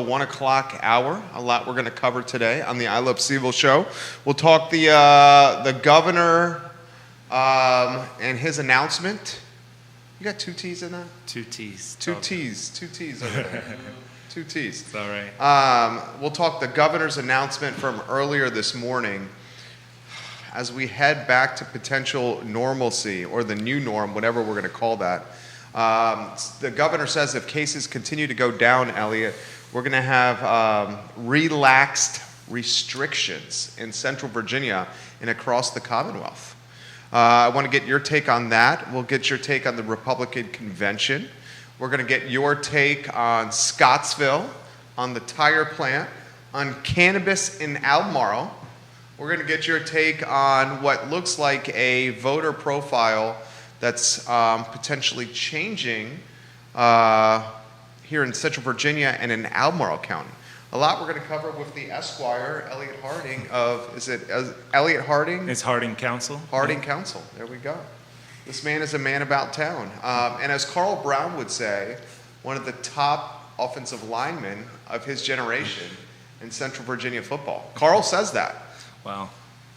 1 o'clock hour. A lot we're going to cover today on the I Love Seville show. We'll talk the governor and his announcement. You got two T's in that? Two T's. Two T's over there. Two T's. It's all right. We'll talk the governor's announcement from earlier this morning as we head back to potential normalcy or the new norm, whatever we're going to call that. The governor says if cases continue to go down, Elliot, we're going to have relaxed restrictions in Central Virginia and across the Commonwealth. I want to get your take on that. We'll get your take on the Republican convention. We're going to get your take on Scottsville, on the tire plant, on cannabis in Albemarle. We're going to get your take on what looks like a voter profile that's potentially changing here in Central Virginia and in Albemarle County. A lot we're going to cover with the Esquire, Elliot Harding of, is it Elliot Harding? It's Harding Council. Harding Council, there we go. This man is a man about town. And as Carl Brown would say, one of the top offensive linemen of his generation in Central Virginia football. Carl says that. Wow.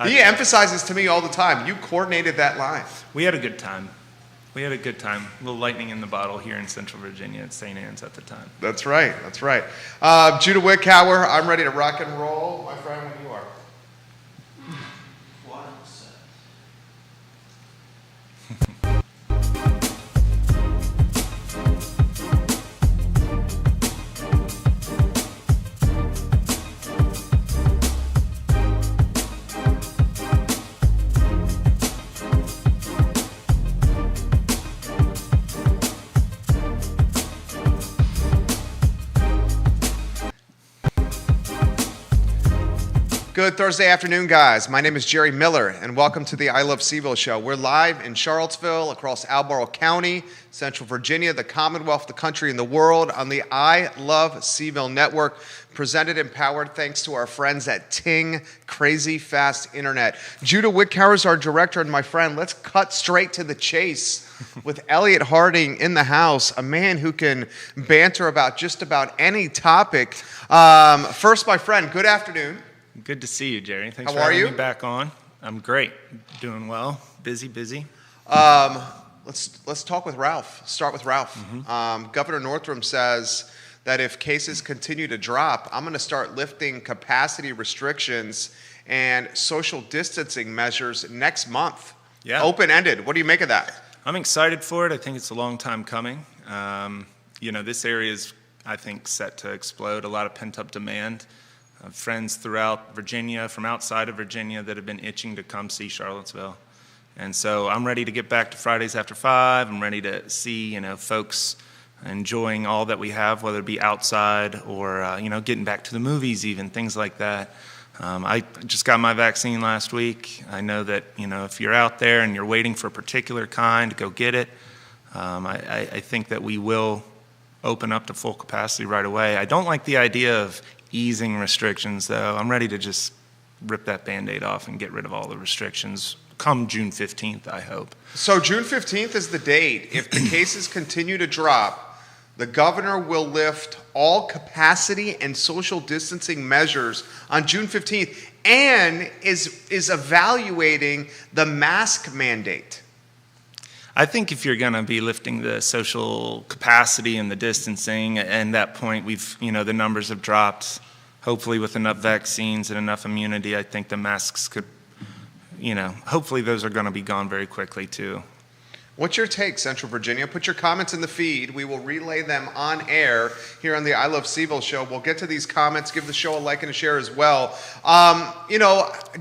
He emphasizes to me all the time, you coordinated that line. We had a good time. A little lightning in the bottle here in Central Virginia at St. Anne's at the time. That's right. Judah Wickhauer, I'm ready to rock and roll. My friend, when you are. Good Thursday afternoon, guys. My name is Jerry Miller, and welcome to the I Love Seville show. We're live in Charlottesville, across Albemarle County, Central Virginia, the Commonwealth, the country, and the world on the I Love Seville network, presented and powered thanks to our friends at Ting Crazy Fast Internet. Judah Wickhauer is our director, and my friend, let's cut straight to the chase with Elliot Harding in the house, a man who can banter about just about any topic. First, my friend, good afternoon. Good to see you, Jerry. Thanks How for are having you? me back on. I'm great. Doing well. Busy. Let's talk with Ralph. Start with Ralph. Mm-hmm. Governor Northam says that if cases continue to drop, I'm going to start lifting capacity restrictions and social distancing measures next month. Yeah. Open-ended. What do you make of that? I'm excited for it. I think it's a long time coming. This area is, I think, set to explode. A lot of pent-up demand. Friends throughout Virginia, from outside of Virginia, that have been itching to come see Charlottesville. And so I'm ready to get back to Fridays after 5. I'm ready to see, folks enjoying all that we have, whether it be outside or, getting back to the movies even, things like that. I just got my vaccine last week. I know that, if you're out there and you're waiting for a particular kind, go get it. I think that we will open up to full capacity right away. I don't like the idea of easing restrictions, though. I'm ready to just rip that Band-Aid off and get rid of all the restrictions come June 15th, I hope. So June 15th is the date. If the cases continue to drop, the governor will lift all capacity and social distancing measures on June 15th and is evaluating the mask mandate. I think if you're going to be lifting the social capacity and the distancing, and that point the numbers have dropped, hopefully with enough vaccines and enough immunity, I think the masks could, hopefully those are going to be gone very quickly too. What's your take, Central Virginia? Put your comments in the feed. We will relay them on air here on the I Love Seville show. We'll get to these comments. Give the show a like and a share as well.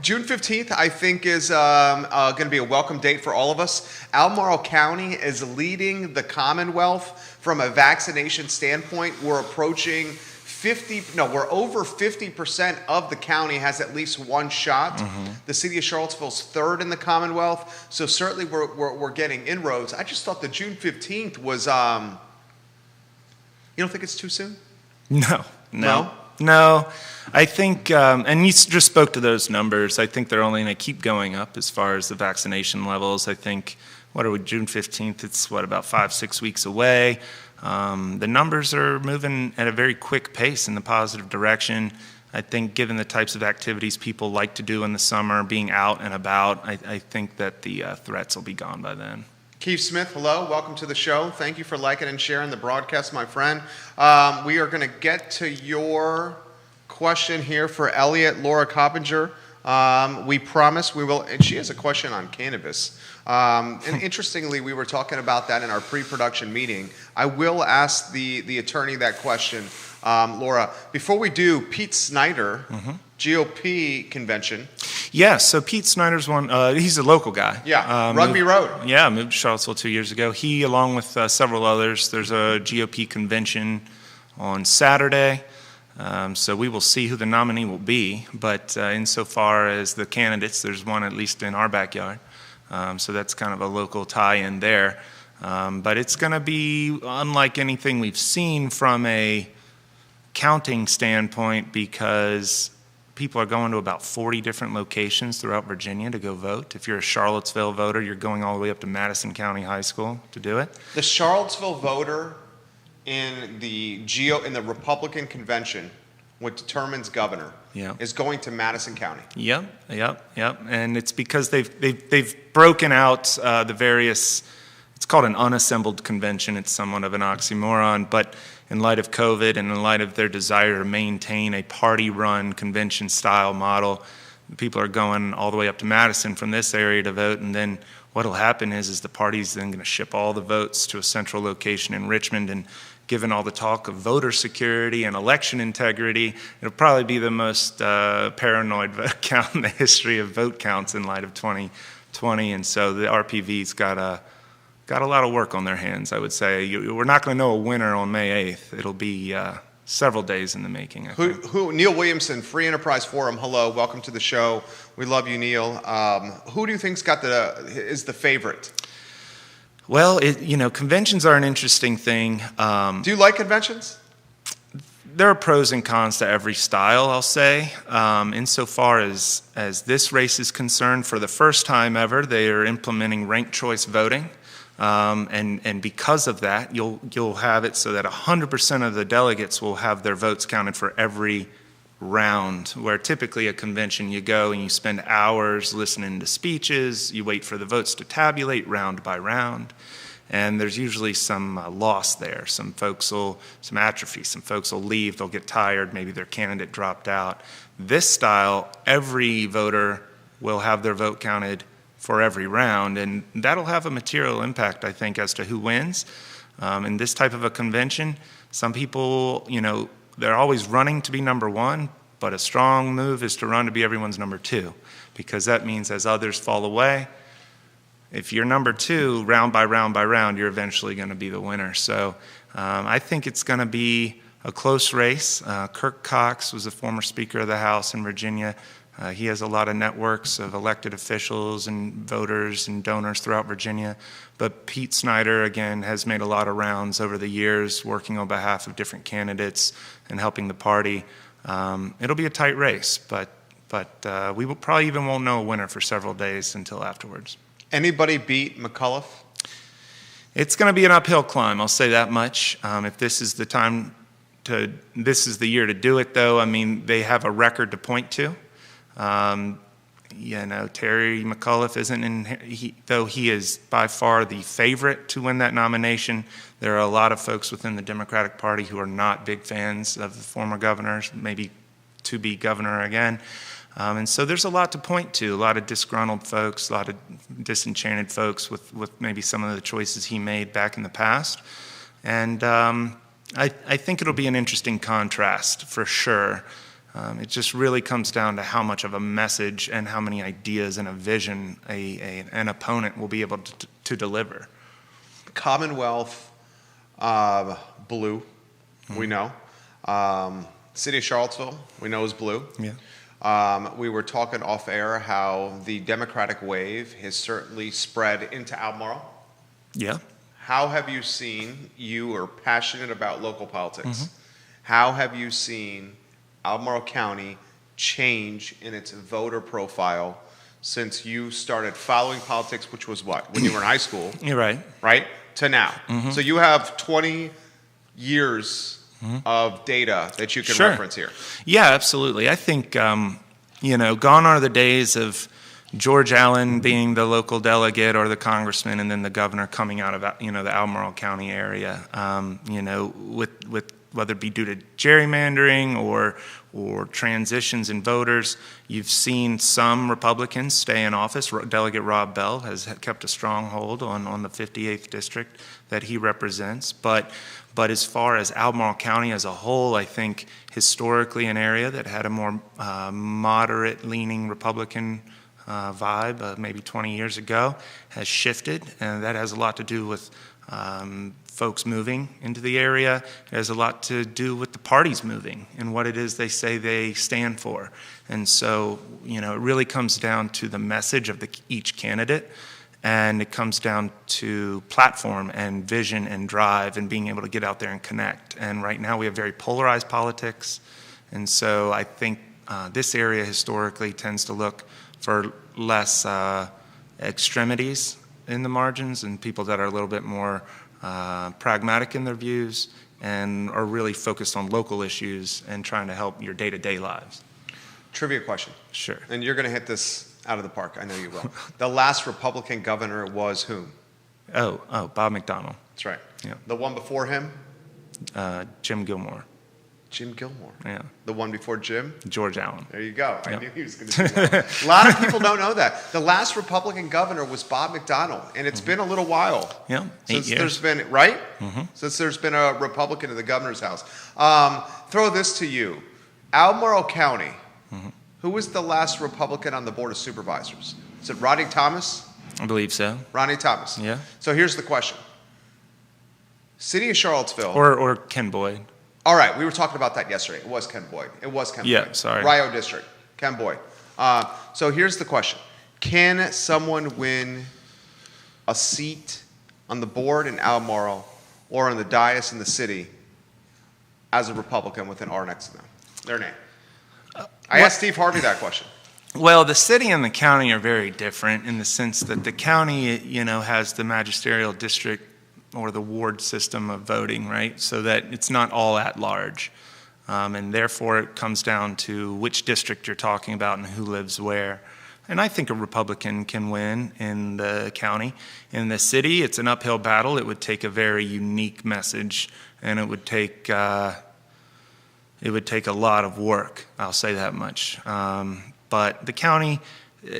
June 15th, I think, is going to be a welcome date for all of us. Albemarle County is leading the Commonwealth from a vaccination standpoint. We're approaching we're over 50% of the county has at least one shot. Mm-hmm. The city of Charlottesville's third in the Commonwealth, so certainly we're getting inroads. I just thought the June 15th was, you don't think it's too soon? No. I think, and you just spoke to those numbers, I think they're only going to keep going up as far as the vaccination levels. I think, June 15th, it's about 5-6 weeks away. The numbers are moving at a very quick pace in the positive direction. I think given the types of activities people like to do in the summer, being out and about, I think that the threats will be gone by then. Keith Smith, hello. Welcome to the show. Thank you for liking and sharing the broadcast, my friend. We are going to get to your question here for Elliot. Laura Coppinger. We promise we will, and she has a question on cannabis. And interestingly, we were talking about that in our pre-production meeting. I will ask the attorney that question, Laura. Before we do, Pete Snyder, GOP convention. Yeah, so Pete Snyder's one, he's a local guy. Yeah, Rugby Road. Yeah, moved to Charlottesville 2 years ago. He, along with several others, there's a GOP convention on Saturday. So we will see who the nominee will be. But insofar as the candidates, there's one at least in our backyard. So that's kind of a local tie-in there. But it's going to be unlike anything we've seen from a counting standpoint, because people are going to about 40 different locations throughout Virginia to go vote. If you're a Charlottesville voter, you're going all the way up to Madison County High School to do it. The Charlottesville voter in the Republican convention, what determines governor, is going to Madison County. Yep. And it's because they've broken out the various. It's called an unassembled convention. It's somewhat of an oxymoron, but in light of COVID and in light of their desire to maintain a party-run convention-style model, people are going all the way up to Madison from this area to vote, and then what will happen is the party's then going to ship all the votes to a central location in Richmond, and given all the talk of voter security and election integrity, it'll probably be the most paranoid vote count in the history of vote counts in light of 2020, and so the RPV's got a lot of work on their hands, I would say. We're not going to know a winner on May 8th. It'll be several days in the making, I think. Neil Williamson, Free Enterprise Forum, hello, welcome to the show. We love you, Neil. Who do you think's is the favorite? Well, conventions are an interesting thing. Do you like conventions? There are pros and cons to every style, I'll say. Insofar as this race is concerned, for the first time ever, they are implementing ranked choice voting. And because of that, you'll have it so that 100% of the delegates will have their votes counted for every round, where typically a convention you go and you spend hours listening to speeches, you wait for the votes to tabulate round by round, and there's usually some loss there. Some atrophy, some folks will leave, they'll get tired, maybe their candidate dropped out. This style, every voter will have their vote counted for every round, and that'll have a material impact, I think, as to who wins. In this type of a convention, some people, they're always running to be number one, but a strong move is to run to be everyone's number two, because that means as others fall away, if you're number two, round by round by round, you're eventually going to be the winner. So I think it's going to be a close race. Kirk Cox was a former Speaker of the House in Virginia. He has a lot of networks of elected officials and voters and donors throughout Virginia. But Pete Snyder, again, has made a lot of rounds over the years, working on behalf of different candidates and helping the party. It'll be a tight race, but we will probably even won't know a winner for several days until afterwards. Anybody beat McAuliffe? It's going to be an uphill climb, I'll say that much. If this is the year to do it, though, I mean, they have a record to point to. Terry McAuliffe isn't though he is by far the favorite to win that nomination. There are a lot of folks within the Democratic Party who are not big fans of the former governor, maybe to be governor again. And so there's a lot to point to, a lot of disgruntled folks, a lot of disenchanted folks with maybe some of the choices he made back in the past. And I think it'll be an interesting contrast for sure. It just really comes down to how much of a message and how many ideas and a vision an opponent will be able to deliver. Commonwealth, blue, we know. City of Charlottesville, we know is blue. Yeah. We were talking off air how the Democratic wave has certainly spread into Albemarle. Yeah. How have you seen, you are passionate about local politics, how have you seen Albemarle County change in its voter profile since you started following politics, which was what? When you were in high school? You're right. Right? To now. So you have 20 years of data that you can Sure. reference here. Yeah, absolutely. I think, gone are the days of George Allen being the local delegate or the congressman and then the governor coming out of, the Albemarle County area, with whether it be due to gerrymandering or transitions in voters. You've seen some Republicans stay in office. Delegate Rob Bell has kept a stronghold on the 58th district that he represents. But as far as Albemarle County as a whole, I think historically an area that had a more moderate-leaning Republican vibe maybe 20 years ago has shifted, and that has a lot to do with folks moving into the area. It has a lot to do with the parties moving and what it is they say they stand for. And so, it really comes down to the message of each candidate, and it comes down to platform and vision and drive and being able to get out there and connect. And right now we have very polarized politics, and so I think this area historically tends to look for less extremities in the margins and people that are a little bit more pragmatic in their views and are really focused on local issues and trying to help your day-to-day lives. Trivia question. Sure. And you're going to hit this out of the park. I know you will. The last Republican governor was whom? Oh, Bob McDonnell. That's right. Yeah. The one before him? Jim Gilmore. Jim Gilmore. Yeah. The one before Jim? George Allen. There you go. I Yep. knew he was going to do that. A lot of people don't know that. The last Republican governor was Bob McDonnell, and it's been a little while. Yeah, 8 Since years. there's been, right? Since there's been a Republican in the governor's house. Throw this to you. Albemarle County, who was the last Republican on the Board of Supervisors? Is it Ronnie Thomas? I believe so. Ronnie Thomas. Yeah. So here's the question. City of Charlottesville. Or Ken Boyd. All right, we were talking about that yesterday. It was Ken Boyd. Yeah, sorry. Rio District, Ken Boyd. So here's the question. Can someone win a seat on the board in Albemarle or on the dais in the city as a Republican with an R next to them? Their name. I asked Steve Harvey that question. Well, the city and the county are very different in the sense that the county, has the magisterial district or the ward system of voting, right? So that it's not all at large. And therefore it comes down to which district you're talking about and who lives where. And I think a Republican can win in the county. In the city, it's an uphill battle. It would take a very unique message, and it would take a lot of work, I'll say that much. But the county,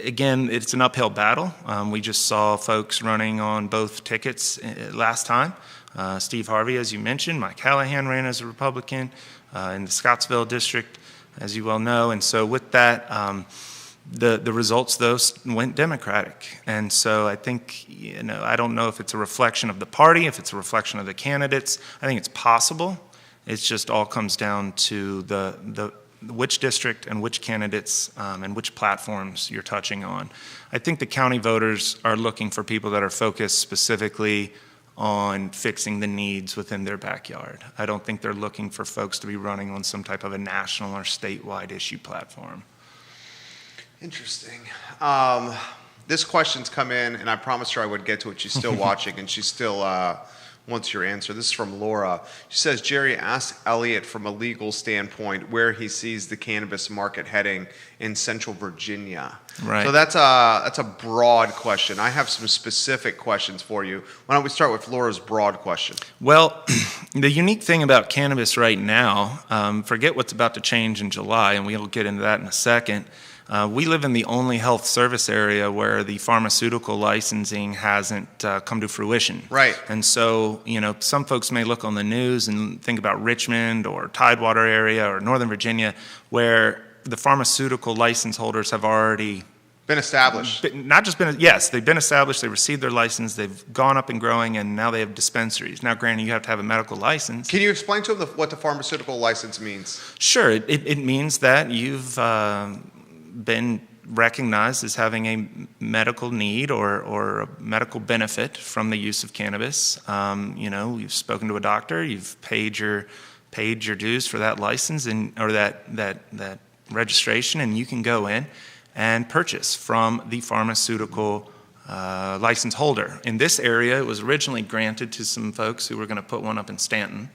again, it's an uphill battle. We just saw folks running on both tickets last time. Steve Harvey, as you mentioned, Mike Callahan ran as a Republican in the Scottsville district, as you well know. And so with that, the results, though, went Democratic. And so I think, I don't know if it's a reflection of the party, if it's a reflection of the candidates. I think it's possible. It's just all comes down to the which district and which candidates and which platforms you're touching on. I think the county voters are looking for people that are focused specifically on fixing the needs within their backyard. I don't think they're looking for folks to be running on some type of a national or statewide issue platform. Interesting. This question's come in, and I promised her I would get to it. She's still watching, and she's still wants your answer. This is from Laura. She says, Jerry, ask Elliot from a legal standpoint where he sees the cannabis market heading in Central Virginia. Right. So that's a broad question. I have some specific questions for you. Why don't we start with Laura's broad question? Well, the unique thing about cannabis right now, forget what's about to change in July, and we'll get into that in a second. We live in the only health service area where the pharmaceutical licensing hasn't come to fruition. Right. And so, some folks may look on the news and think about Richmond or Tidewater area or Northern Virginia where the pharmaceutical license holders have already been established. Yes, they've been established, they received their license, they've gone up and growing, and now they have dispensaries. Now, granted, you have to have a medical license. Can you explain to them what the pharmaceutical license means? Sure. It means that you've been recognized as having a medical need or a medical benefit from the use of cannabis. You've spoken to a doctor, you've paid your dues for that license or that registration, and you can go in and purchase from the pharmaceutical license holder. In this area, it was originally granted to some folks who were going to put one up in Stanton.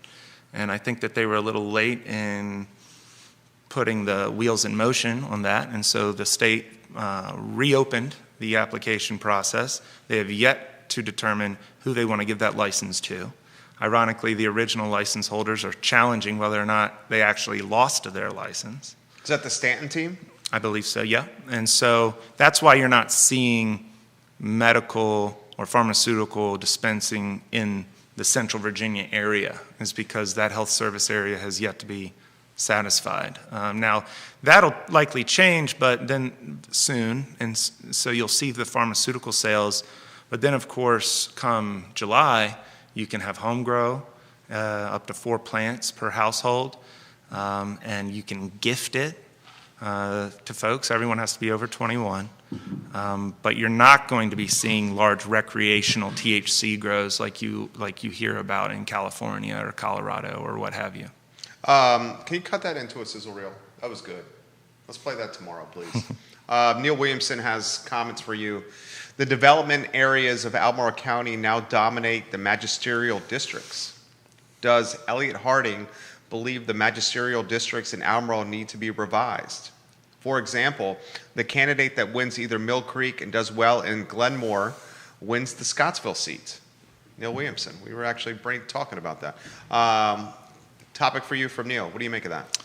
And I think that they were a little late in putting the wheels in motion on that, and so the state reopened the application process. They have yet to determine who they want to give that license to. Ironically, the original license holders are challenging whether or not they actually lost their license. Is that the Stanton team? I believe so, yeah. And so that's why you're not seeing medical or pharmaceutical dispensing in the Central Virginia area, is because that health service area has yet to be satisfied. Now, that'll likely change, but then soon, and so you'll see the pharmaceutical sales. But then, of course, come July, you can have home grow, up to 4 plants per household, and you can gift it to folks. Everyone has to be over 21. But you're not going to be seeing large recreational THC grows like you hear about in California or Colorado or what have you. Can you cut that into a sizzle reel? That was good. Let's play that tomorrow, please. Neil Williamson has comments for you. The development areas of Albemarle County now dominate the magisterial districts. Does Elliot Harding believe the magisterial districts in Albemarle need to be revised? For example, the candidate that wins either Mill Creek and does well in Glenmore wins the Scottsville seat. Neil Williamson. We were actually talking about that. Topic for you from Neil. What do you make of that?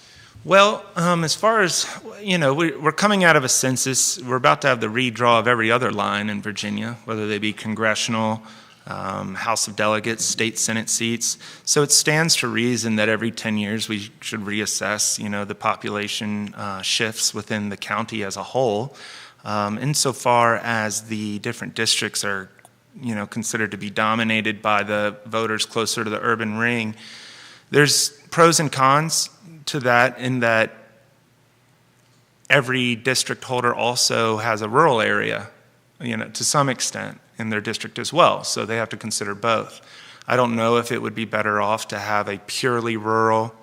Well, as far as, we're coming out of a census. We're about to have the redraw of every other line in Virginia, whether they be congressional, House of Delegates, state Senate seats. So it stands to reason that every 10 years we should reassess, the population shifts within the county as a whole. Insofar as the different districts are, considered to be dominated by the voters closer to the urban ring, there's pros and cons to that, in that every district holder also has a rural area, to some extent in their district as well. So they have to consider both. I don't know if it would be better off to have a purely rural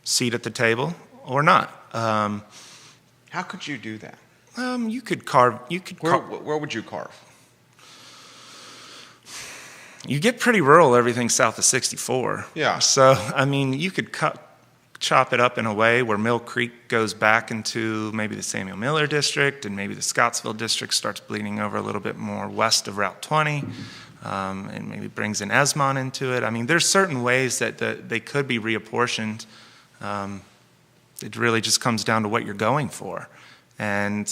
seat at the table or not. How could you do that? You could carve. Where would you carve? You get pretty rural everything south of 64. Yeah. So, you could chop it up in a way where Mill Creek goes back into maybe the Samuel Miller district, and maybe the Scottsville district starts bleeding over a little bit more west of Route 20, and maybe brings in Esmond into it. There's certain ways that they could be reapportioned. It really just comes down to what you're going for. And,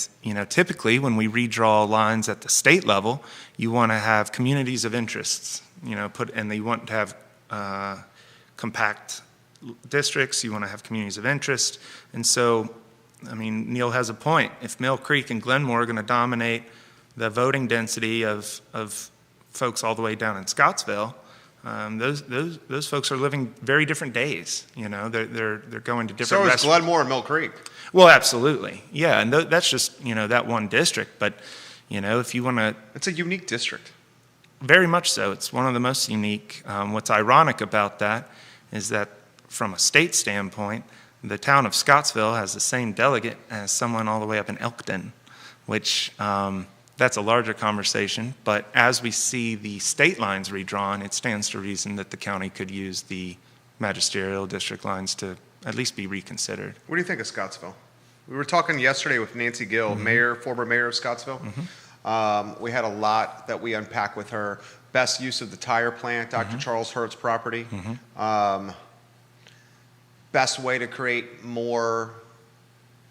typically when we redraw lines at the state level, you want to have communities of interests, and you want to have compact districts, you want to have communities of interest. And so, Neil has a point. If Mill Creek and Glenmore are going to dominate the voting density of folks all the way down in Scottsville, those folks are living very different days. They're going to different. So is Glenmore and Mill Creek. Well, absolutely, yeah, and that's just that one district. But if you want to, it's a unique district. Very much so. It's one of the most unique. What's ironic about that is that from a state standpoint, the town of Scottsville has the same delegate as someone all the way up in Elkton, which that's a larger conversation. But as we see the state lines redrawn, it stands to reason that the county could use the magisterial district lines to at least be reconsidered. What do you think of Scottsville? We were talking yesterday with Nancy Gill, former mayor of Scottsville. We had a lot that we unpacked with her. Best use of the tire plant, Dr. Charles Hurt's property. Best way to create more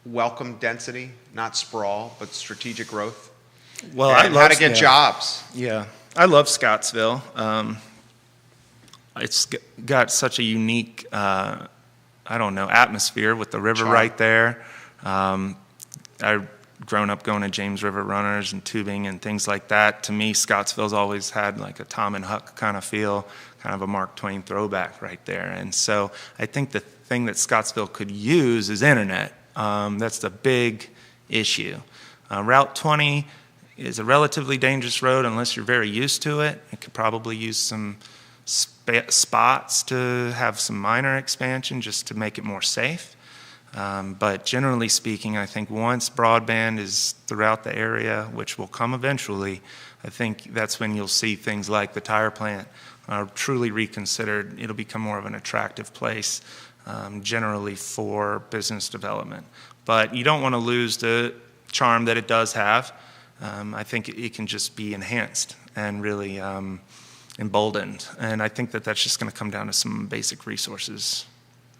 welcome density, not sprawl, but strategic growth. Well, and how to get jobs. Yeah, I love Scottsville. It's got such a unique, atmosphere with the river right there. I've grown up going to James River Runners and tubing and things like that. To me, Scottsville's always had like a Tom and Huck kind of feel, kind of a Mark Twain throwback right there. And so I think the thing that Scottsville could use is internet. That's the big issue. Route 20 is a relatively dangerous road unless you're very used to it. It could probably use some spots to have some minor expansion just to make it more safe. But generally speaking, I think once broadband is throughout the area, which will come eventually, I think that's when you'll see things like the tire plant are truly reconsidered, it'll become more of an attractive place generally for business development. But you don't want to lose the charm that it does have. I think it can just be enhanced and really emboldened. And I think that that's just going to come down to some basic resources.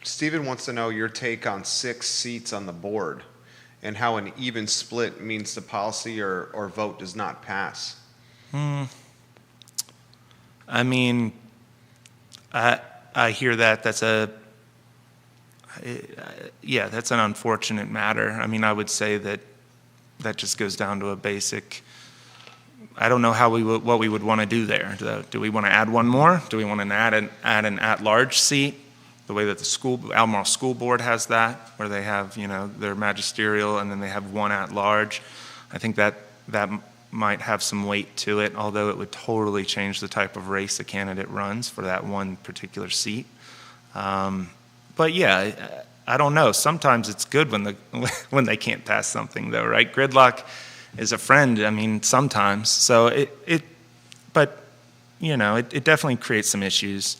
Stephen wants to know your take on 6 seats on the board and how an even split means the policy or vote does not pass. I mean, I hear that. That's an unfortunate matter. I mean, I would say that just goes down to a basic. I don't know what we would want to do there. Do we want to add one more? Do we want to add an at-large seat? The way that the Albemarle School Board has that, where they have their magisterial and then they have one at-large. I think that might have some weight to it, although it would totally change the type of race a candidate runs for that one particular seat. But yeah, I don't know. Sometimes it's good when they can't pass something, though, right? Gridlock is a friend. I mean, sometimes. So it definitely creates some issues.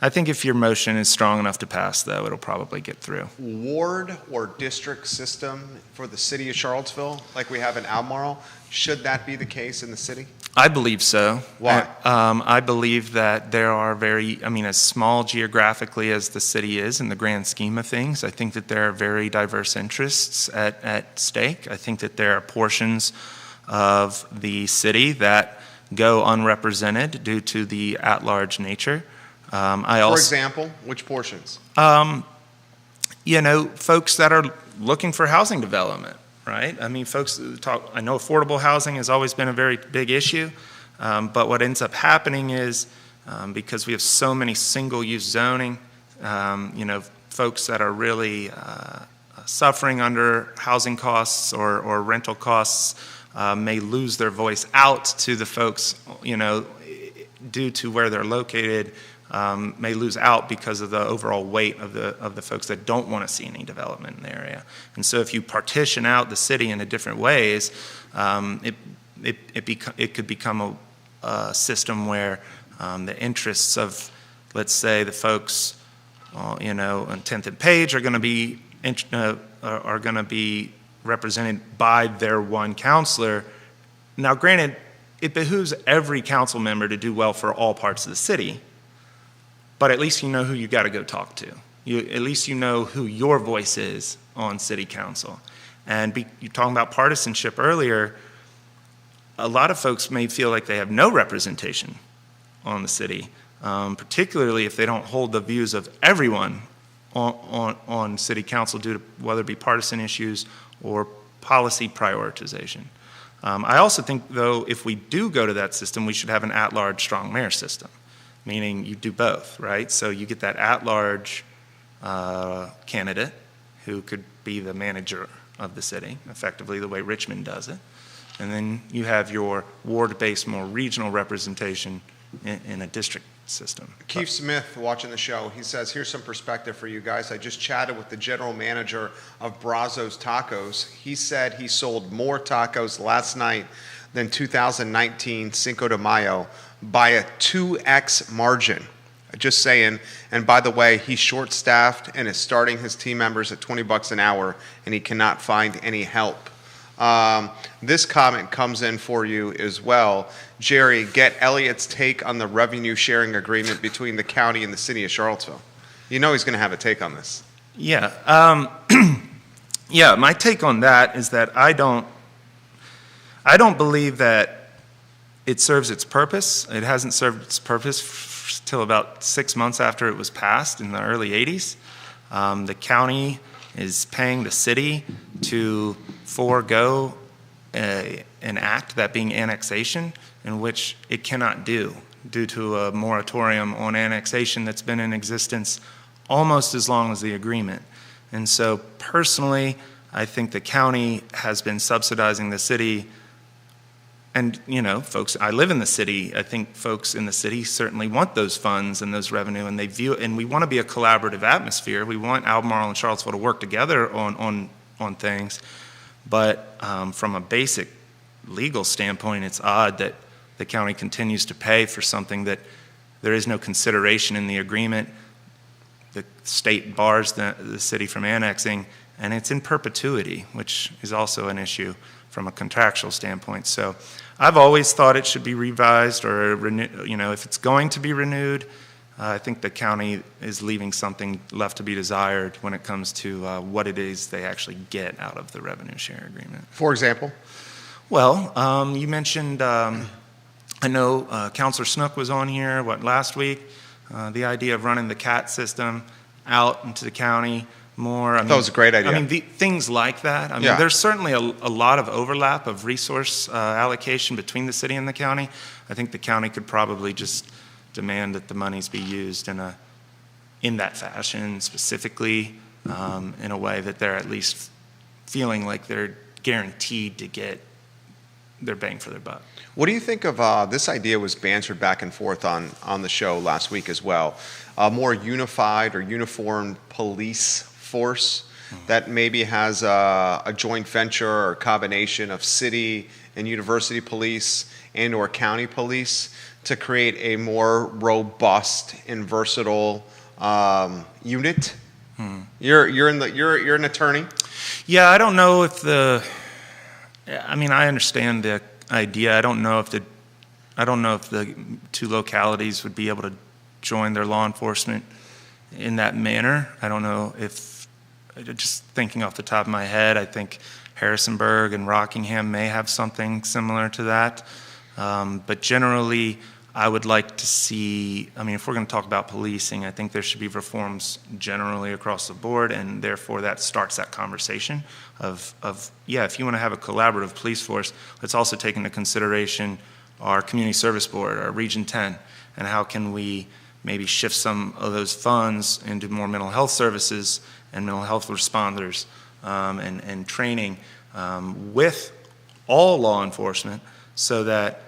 I think if your motion is strong enough to pass, though, it'll probably get through. Ward or district system for the city of Charlottesville, like we have in Albemarle, should that be the case in the city? I believe so. Why? I believe that there are as small geographically as the city is in the grand scheme of things, I think that there are very diverse interests at stake. I think that there are portions of the city that go unrepresented due to the at-large nature. For example, which portions? Folks that are looking for housing development, right? I mean, folks talk, I know affordable housing has always been a very big issue, but what ends up happening is because we have so many single-use zoning, folks that are really suffering under housing costs or rental costs may lose their voice out to the folks, due to where they're located, may lose out because of the overall weight of the folks that don't want to see any development in the area. And so if you partition out the city into different ways, it could become a system where the interests of, let's say, the folks, on 10th and Page are going to be represented by their one counselor. Now, granted, it behooves every council member to do well for all parts of the city, but at least you know who you got to go talk to. At least you know who your voice is on city council. And you're talking about partisanship earlier. A lot of folks may feel like they have no representation on the city, particularly if they don't hold the views of everyone on city council due to whether it be partisan issues or policy prioritization. I also think, though, if we do go to that system, we should have an at-large strong mayor system, meaning you do both, right? So you get that at-large candidate who could be the manager of the city, effectively the way Richmond does it. And then you have your ward-based, more regional representation in a district system. Keith Smith, watching the show, he says, here's some perspective for you guys. I just chatted with the general manager of Brazos Tacos. He said he sold more tacos last night than 2019 Cinco de Mayo by a 2x margin. Just saying. And by the way, he's short-staffed and is starting his team members at $20 an hour, and he cannot find any help. This comment comes in for you as well. Jerry, get Elliot's take on the revenue sharing agreement between the county and the city of Charlottesville. You know he's going to have a take on this. Yeah. My take on that is that I don't believe that it serves its purpose. It hasn't served its purpose till about 6 months after it was passed in the early 80s. The county is paying the city to forego an act, that being annexation, in which it cannot do due to a moratorium on annexation that's been in existence almost as long as the agreement. And so personally, I think the county has been subsidizing the city. And, folks, I live in the city. I think folks in the city certainly want those funds and those revenue, and they view it, and we want to be a collaborative atmosphere. We want Albemarle and Charlottesville to work together on things. But from a basic legal standpoint, it's odd that the county continues to pay for something that There is no consideration in the agreement. The state bars the city from annexing, and it's in perpetuity, which is also an issue from a contractual standpoint. So I've always thought it should be revised or if it's going to be renewed, I think the county is leaving something left to be desired when it comes to what it is they actually get out of the revenue share agreement. For example? Well, you mentioned, I know Councilor Snook was on here, last week? The idea of running the CAT system out into the county more. That was a great idea. I mean, things like that. I mean, Yeah. there's certainly a lot of overlap of resource allocation between the city and the county. I think the county could probably just demand that the monies be used in that fashion, specifically in a way that they're at least feeling like they're guaranteed to get their bang for their buck. What do you think of this idea was bantered back and forth on the show last week as well? A more unified or uniform police force that maybe has a joint venture or combination of city and university police and or county police to create a more robust and versatile unit? You're an attorney. Yeah, I don't know if I understand the idea. I don't know if the two localities would be able to join their law enforcement in that manner. I don't know if, just thinking off the top of my head, I think Harrisonburg and Rockingham may have something similar to that. But generally, I would like to see, if we're going to talk about policing, I think there should be reforms generally across the board, and therefore that starts that conversation of if you want to have a collaborative police force, let's also take into consideration our community service board, our Region 10, and how can we maybe shift some of those funds into more mental health services and mental health responders and training with all law enforcement so that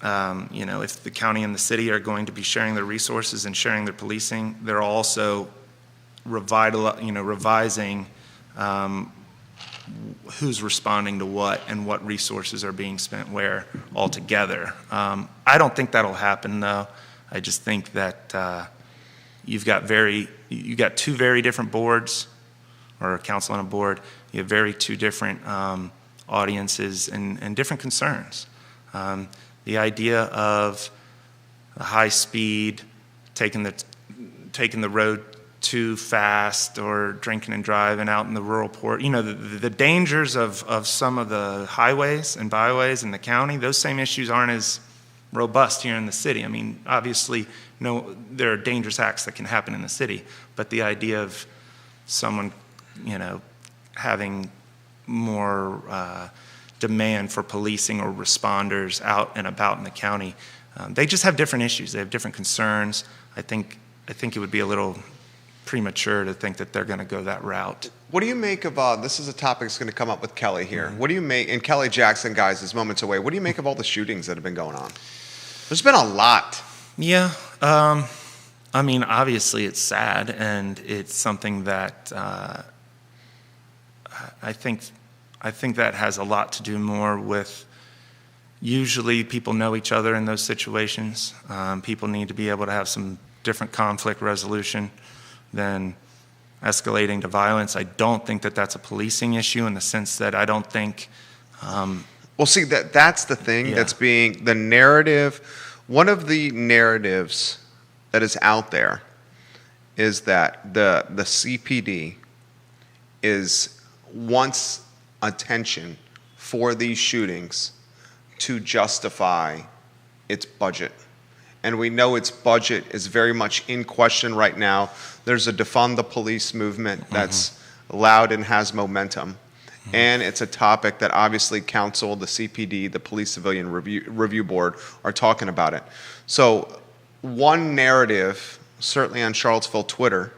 if the county and the city are going to be sharing their resources and sharing their policing, they're also revising who's responding to what and what resources are being spent where altogether. I don't think that'll happen, though. I just think that you've got two very different boards, or a council and a board. You have two different audiences and different concerns. The idea of the high speed, taking the road too fast, or drinking and driving out in the rural port, the dangers of some of the highways and byways in the county, those same issues aren't as robust here in the city. Obviously, there are dangerous acts that can happen in the city, but the idea of someone, having more demand for policing or responders out and about in the county, they just have different issues. They have different concerns. I think it would be a little premature to think that they're going to go that route. What do you make of, this is a topic that's going to come up with Kelly here. What do you make, and Kelly Jackson, guys, is moments away. What do you make of all the shootings that have been going on? There's been a lot. Yeah. Obviously it's sad, and it's something that I think that has a lot to do more with, usually people know each other in those situations. People need to be able to have some different conflict resolution than escalating to violence. I don't think that that's a policing issue, in the sense that I don't think... well, see, that's the thing that's being the narrative. One of the narratives that is out there is that the CPD wants attention for these shootings to justify its budget. And we know its budget is very much in question right now. There's a defund the police movement that's loud and has momentum. And it's a topic that obviously council, the CPD, the Police Civilian Review Board are talking about it. So one narrative, certainly on Charlottesville Twitter,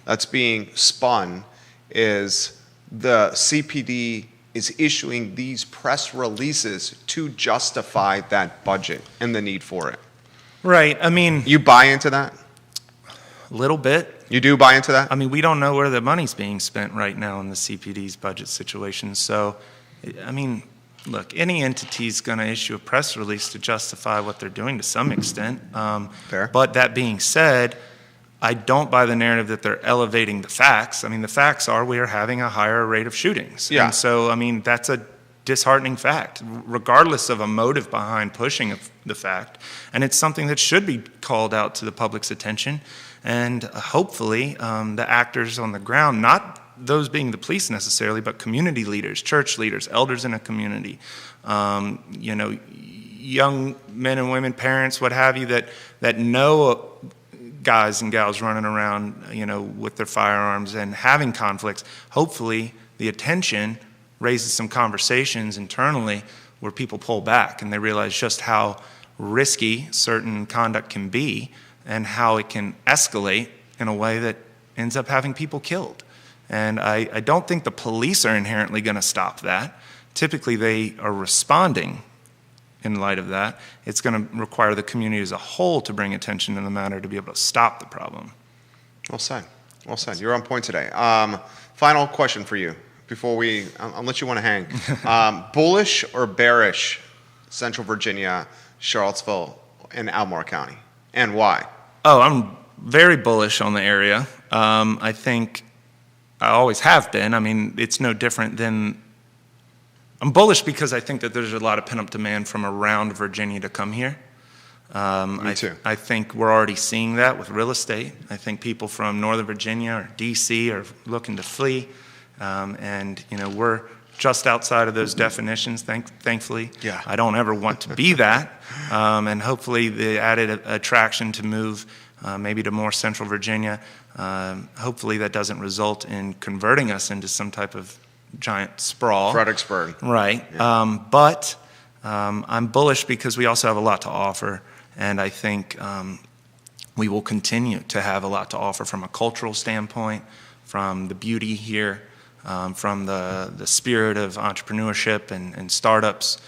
that's being spun is the CPD is issuing these press releases to justify that budget and the need for it. Right. You buy into that? A little bit. You do buy into that? We don't know where the money's being spent right now in the CPD's budget situation. So, look, any entity is going to issue a press release to justify what they're doing to some extent. Fair. But that being said, I don't buy the narrative that they're elevating the facts. I mean, the facts are we are having a higher rate of shootings. Yeah. And so, I mean, that's a disheartening fact, regardless of a motive behind pushing the fact. And it's something that should be called out to the public's attention. And hopefully, the actors on the ground, not those being the police necessarily, but community leaders, church leaders, elders in a community, young men and women, parents, what have you, that know guys and gals running around, with their firearms and having conflicts. Hopefully, the attention raises some conversations internally where people pull back and they realize just how risky certain conduct can be and how it can escalate in a way that ends up having people killed. And I don't think the police are inherently going to stop that. Typically, they are responding in light of that. It's going to require the community as a whole to bring attention to the matter to be able to stop the problem. Well said. Well said. You're on point today. Final question for you before unless you want to hang. Bullish or bearish Central Virginia, Charlottesville, and Albemarle County, and why? Oh, I'm very bullish on the area. I think I always have been. I mean, it's no different than... I'm bullish because I think that there's a lot of pent-up demand from around Virginia to come here. Me too. I think we're already seeing that with real estate. I think people from Northern Virginia or D.C. are looking to flee. And, we're just outside of those definitions, thankfully. Yeah. I don't ever want to be that. And hopefully the added attraction to move maybe to more Central Virginia, hopefully that doesn't result in converting us into some type of giant sprawl. Fredericksburg. Right. Yeah. But I'm bullish because we also have a lot to offer. And I think we will continue to have a lot to offer from a cultural standpoint, from the beauty here, from the spirit of entrepreneurship and startups.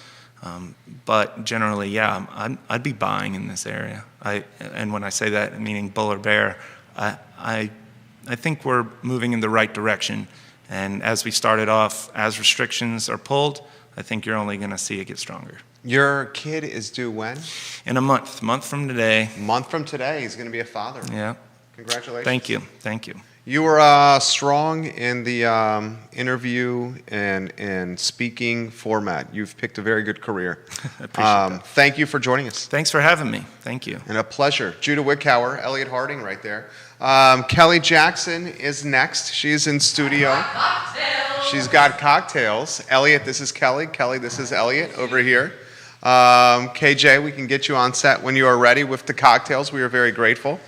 But generally, yeah, I'd be buying in this area. And when I say that, meaning bull or bear, I think we're moving in the right direction. And as we started off, as restrictions are pulled, I think you're only going to see it get stronger. Your kid is due when? In a month from today. Month from today, he's going to be a father. Yeah. Congratulations. Thank you. You were strong in the interview and speaking format. You've picked a very good career. I appreciate that. Thank you for joining us. Thanks for having me. Thank you. And a pleasure. Judah Wickower, Elliot Harding right there. Kelly Jackson is next. She's in studio. She's got cocktails. Elliot, this is Kelly. Kelly, this is Elliot over here. KJ, we can get you on set when you are ready with the cocktails. We are very grateful.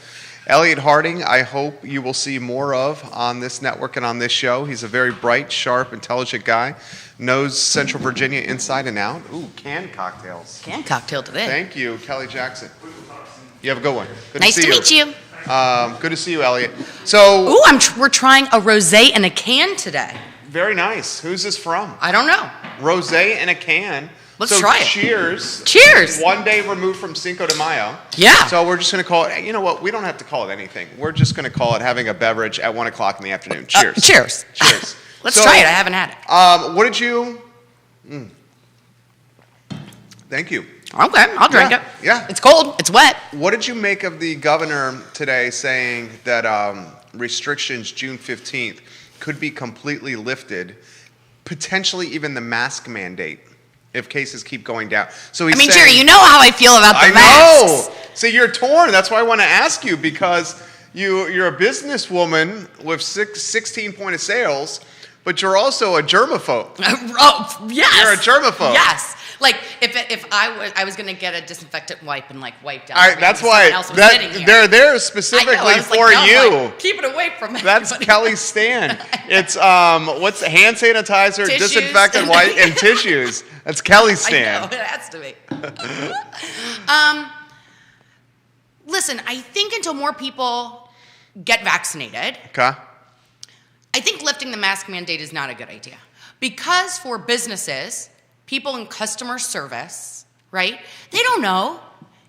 Elliot Harding, I hope you will see more of on this network and on this show. He's a very bright, sharp, intelligent guy. Knows Central Virginia inside and out. Ooh, canned cocktails. Canned cocktail today. Thank you, Kelly Jackson. You have a good one. Good Nice to meet you. Good to see you, Elliot. So, Ooh, we're trying a rosé in a can today. very nice. Who's this from? I don't know. Rosé in a can. Let's try it. Cheers. Cheers. One day removed from Cinco de Mayo. Yeah. So we're just going to call it, you know what, we don't have to call it anything. We're just going to call it having a beverage at 1 o'clock in the afternoon. Cheers. Cheers. Cheers. Let's try it. I haven't had it. What did you... Thank you. Okay, I'll drink it. Yeah. It's cold. It's wet. What did you make of the governor today saying that restrictions June 15th could be completely lifted, potentially even the mask mandate, if cases keep going down? So he's saying, Jerry, you know how I feel about the masks. I know. So you're torn. That's why I want to ask you, because you're a businesswoman with 16 point of sales, but you're also a germaphobe. Oh, yes. You're a germaphobe. Yes. Like if I was gonna get a disinfectant wipe and like wipe down. All right, that's why they're there specifically for you. Like, keep it away from me. That's Kelly's stand. It's what's hand sanitizer, Tissues. disinfectant wipe, and tissues. That's Kelly's stand. I know, it has to be. Listen, I think until more people get vaccinated, Okay. I think lifting the mask mandate is not a good idea. Because for businesses, people in customer service, right, they don't know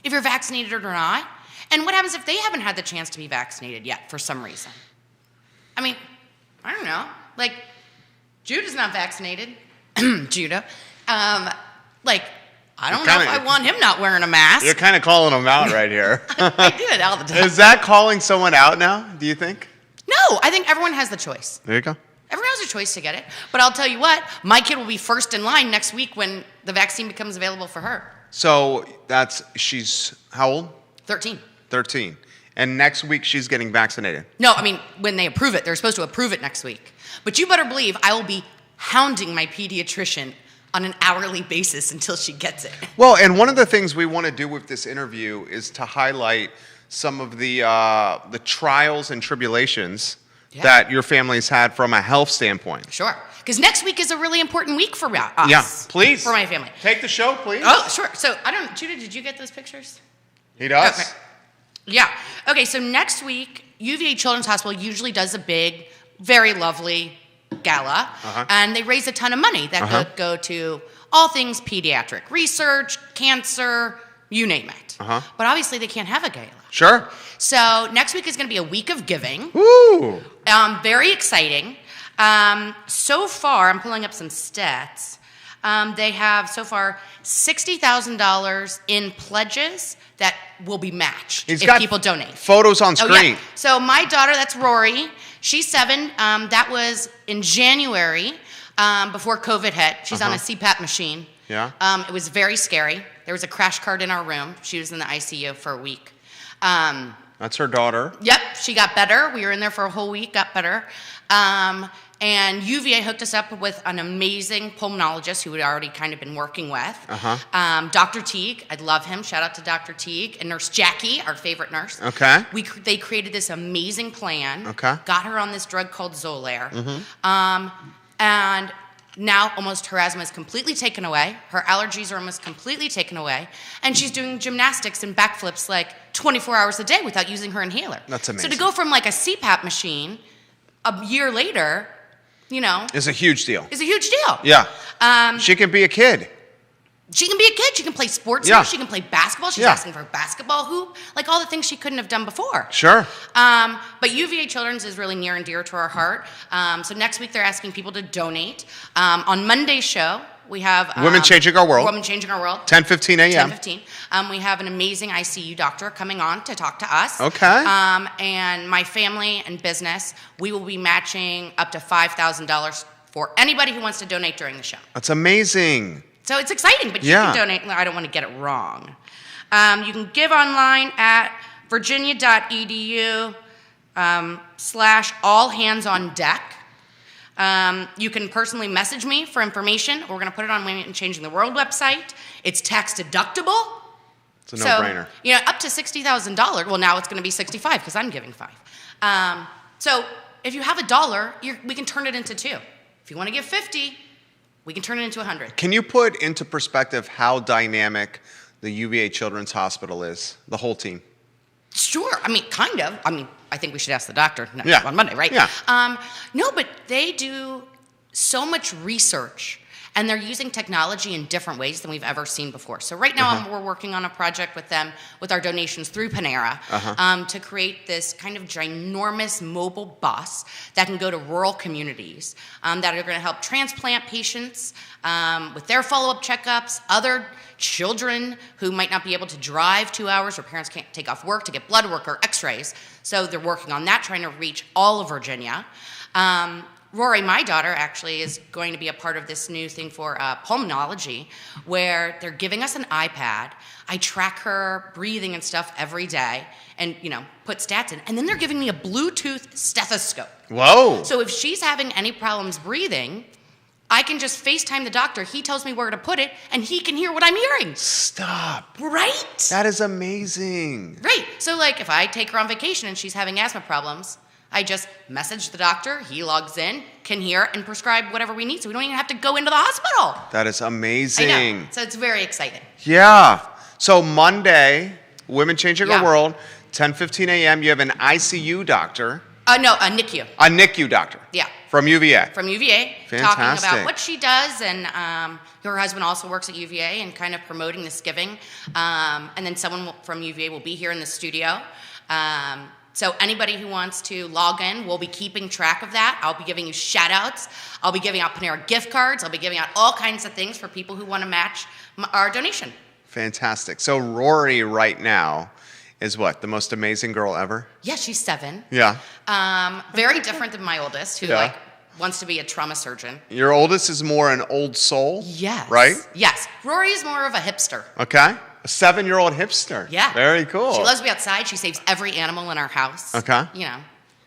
if you're vaccinated or not. And what happens if they haven't had the chance to be vaccinated yet for some reason? I mean, I don't know. Like, Judah's not vaccinated. Judah. Like, I don't know if I want him not wearing a mask. You're kind of calling him out right here. I do it all the time. Is that calling someone out now, do you think? No, I think everyone has the choice. There you go. Everyone has a choice to get it. But I'll tell you what, my kid will be first in line next week when the vaccine becomes available for her. So she's how old? 13. 13. And next week she's getting vaccinated. No, I mean, when they approve it, they're supposed to approve it next week. But you better believe I will be hounding my pediatrician on an hourly basis until she gets it. Well, and one of the things we want to do with this interview is to highlight some of the trials and tribulations that your family's had from a health standpoint. Sure. Because next week is a really important week for us. Yeah, please. For my family. Take the show, please. Oh, sure. So, Judah, did you get those pictures? He does. Okay. Yeah. Okay, so next week, UVA Children's Hospital usually does a big, very lovely gala, and they raise a ton of money that could go to all things pediatric research, cancer, you name it. But obviously, they can't have a gala. Sure. So next week is going to be a week of giving. Woo! Very exciting. So far, I'm pulling up some stats. They have so far $60,000 in pledges that will be matched if people donate. Photos on screen. Oh, yeah. So my daughter, that's Rory. She's 7. That was in January before COVID hit. She's on a CPAP machine. Yeah. It was very scary. There was a crash cart in our room. She was in the ICU for a week. That's her daughter. Yep, she got better. We were in there for a whole week, got better. And UVA hooked us up with an amazing pulmonologist who we'd already kind of been working with. Dr. Teague, I love him. Shout out to Dr. Teague. And Nurse Jackie, our favorite nurse. Okay. They created this amazing plan. Okay. Got her on this drug called Xolair. And now almost her asthma is completely taken away. Her allergies are almost completely taken away. And she's doing gymnastics and backflips like 24 hours a day without using her inhaler. That's amazing. So to go from like a CPAP machine a year later, It's a huge deal. It's a huge deal. Yeah. She can be a kid. She can be a kid. She can play sports now. She can play basketball. She's asking for a basketball hoop. Like all the things she couldn't have done before. Sure. But UVA Children's is really near and dear to our heart. So next week they're asking people to donate. On Monday's show, we have Women Changing Our World. Women Changing Our World. 10:15 a.m. 10:15. We have an amazing ICU doctor coming on to talk to us. Okay. And my family and business, we will be matching up to $5,000 for anybody who wants to donate during the show. That's amazing. So it's exciting, but you can donate. I don't want to get it wrong. You can give online at virginia.edu /all-hands-on-deck. You can personally message me for information. We're going to put it on Women Changing the World website. It's tax deductible. It's a no-brainer. So, up to $60,000. Well, now it's going to be 65 because I'm giving 5. So if you have $1, we can turn it into 2. If you want to give 50, we can turn it into 100. Can you put into perspective how dynamic the UVA Children's Hospital is, the whole team? Sure. I mean, kind of. I think we should ask the doctor on Monday, right? Yeah. No, but they do so much research, and they're using technology in different ways than we've ever seen before. So right now we're working on a project with them, with our donations through Panera, to create this kind of ginormous mobile bus that can go to rural communities that are going to help transplant patients with their follow-up checkups, other children who might not be able to drive 2 hours or parents can't take off work to get blood work or x-rays. So they're working on that, trying to reach all of Virginia. Rory, my daughter, actually is going to be a part of this new thing for pulmonology, where they're giving us an iPad. I track her breathing and stuff every day and, put stats in. And then they're giving me a Bluetooth stethoscope. Whoa. So if she's having any problems breathing, I can just FaceTime the doctor. He tells me where to put it, and he can hear what I'm hearing. Stop. Right? That is amazing. Right. So, if I take her on vacation and she's having asthma problems, I just message the doctor. He logs in, can hear, and prescribe whatever we need, so we don't even have to go into the hospital. That is amazing. I know. So it's very exciting. Yeah. So Monday, Women Changing Our World, 10:15 a.m., you have an ICU doctor. No, a NICU. A NICU doctor. Yeah. From UVA. From UVA. Fantastic. Talking about what she does, and her husband also works at UVA and kind of promoting this giving. And then someone from UVA will be here in the studio. So anybody who wants to log in, we'll be keeping track of that. I'll be giving you shout-outs. I'll be giving out Panera gift cards. I'll be giving out all kinds of things for people who want to match our donation. Fantastic. So Rory right now is what? The most amazing girl ever? Yeah, she's 7. Yeah. Very different than my oldest, who Yeah. wants to be a trauma surgeon. Your oldest is more an old soul? Yes. Right? Yes. Rory is more of a hipster. Okay. A 7-year-old hipster. Yeah. Very cool. She loves to be outside. She saves every animal in our house. Okay. You know,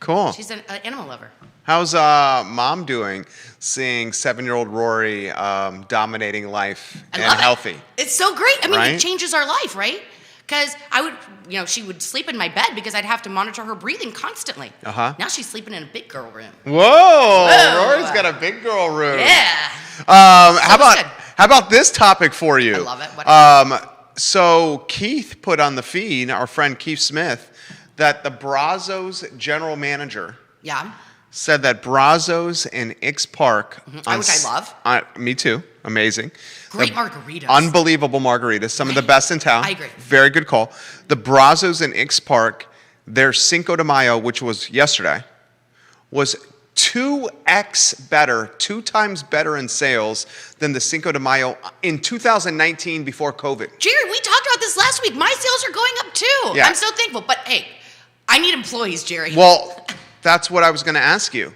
Cool. she's an animal lover. How's mom doing seeing 7-year-old Rory dominating life I and love healthy? It. It's so great. I mean, Right? it changes our life, right? Because I would, she would sleep in my bed because I'd have to monitor her breathing constantly. Uh-huh. Now she's sleeping in a big girl room. Whoa! Rory's got a big girl room. Yeah. How about this topic for you? I love it. What So Keith put on the feed, our friend Keith Smith, that the Brazos general manager Yeah. said that Brazos in Ix Park, Which I love. Me too, amazing. Great The margaritas. Unbelievable margaritas, some of the best in town. I agree. Very good call. The Brazos in Ix Park, their Cinco de Mayo, which was yesterday, was 2x better, 2 times better in sales than the Cinco de Mayo in 2019 before COVID. Jerry, we talked about this last week. My sales are going up too. Yeah. I'm so thankful. But hey, I need employees, Jerry. Well, that's what I was going to ask you.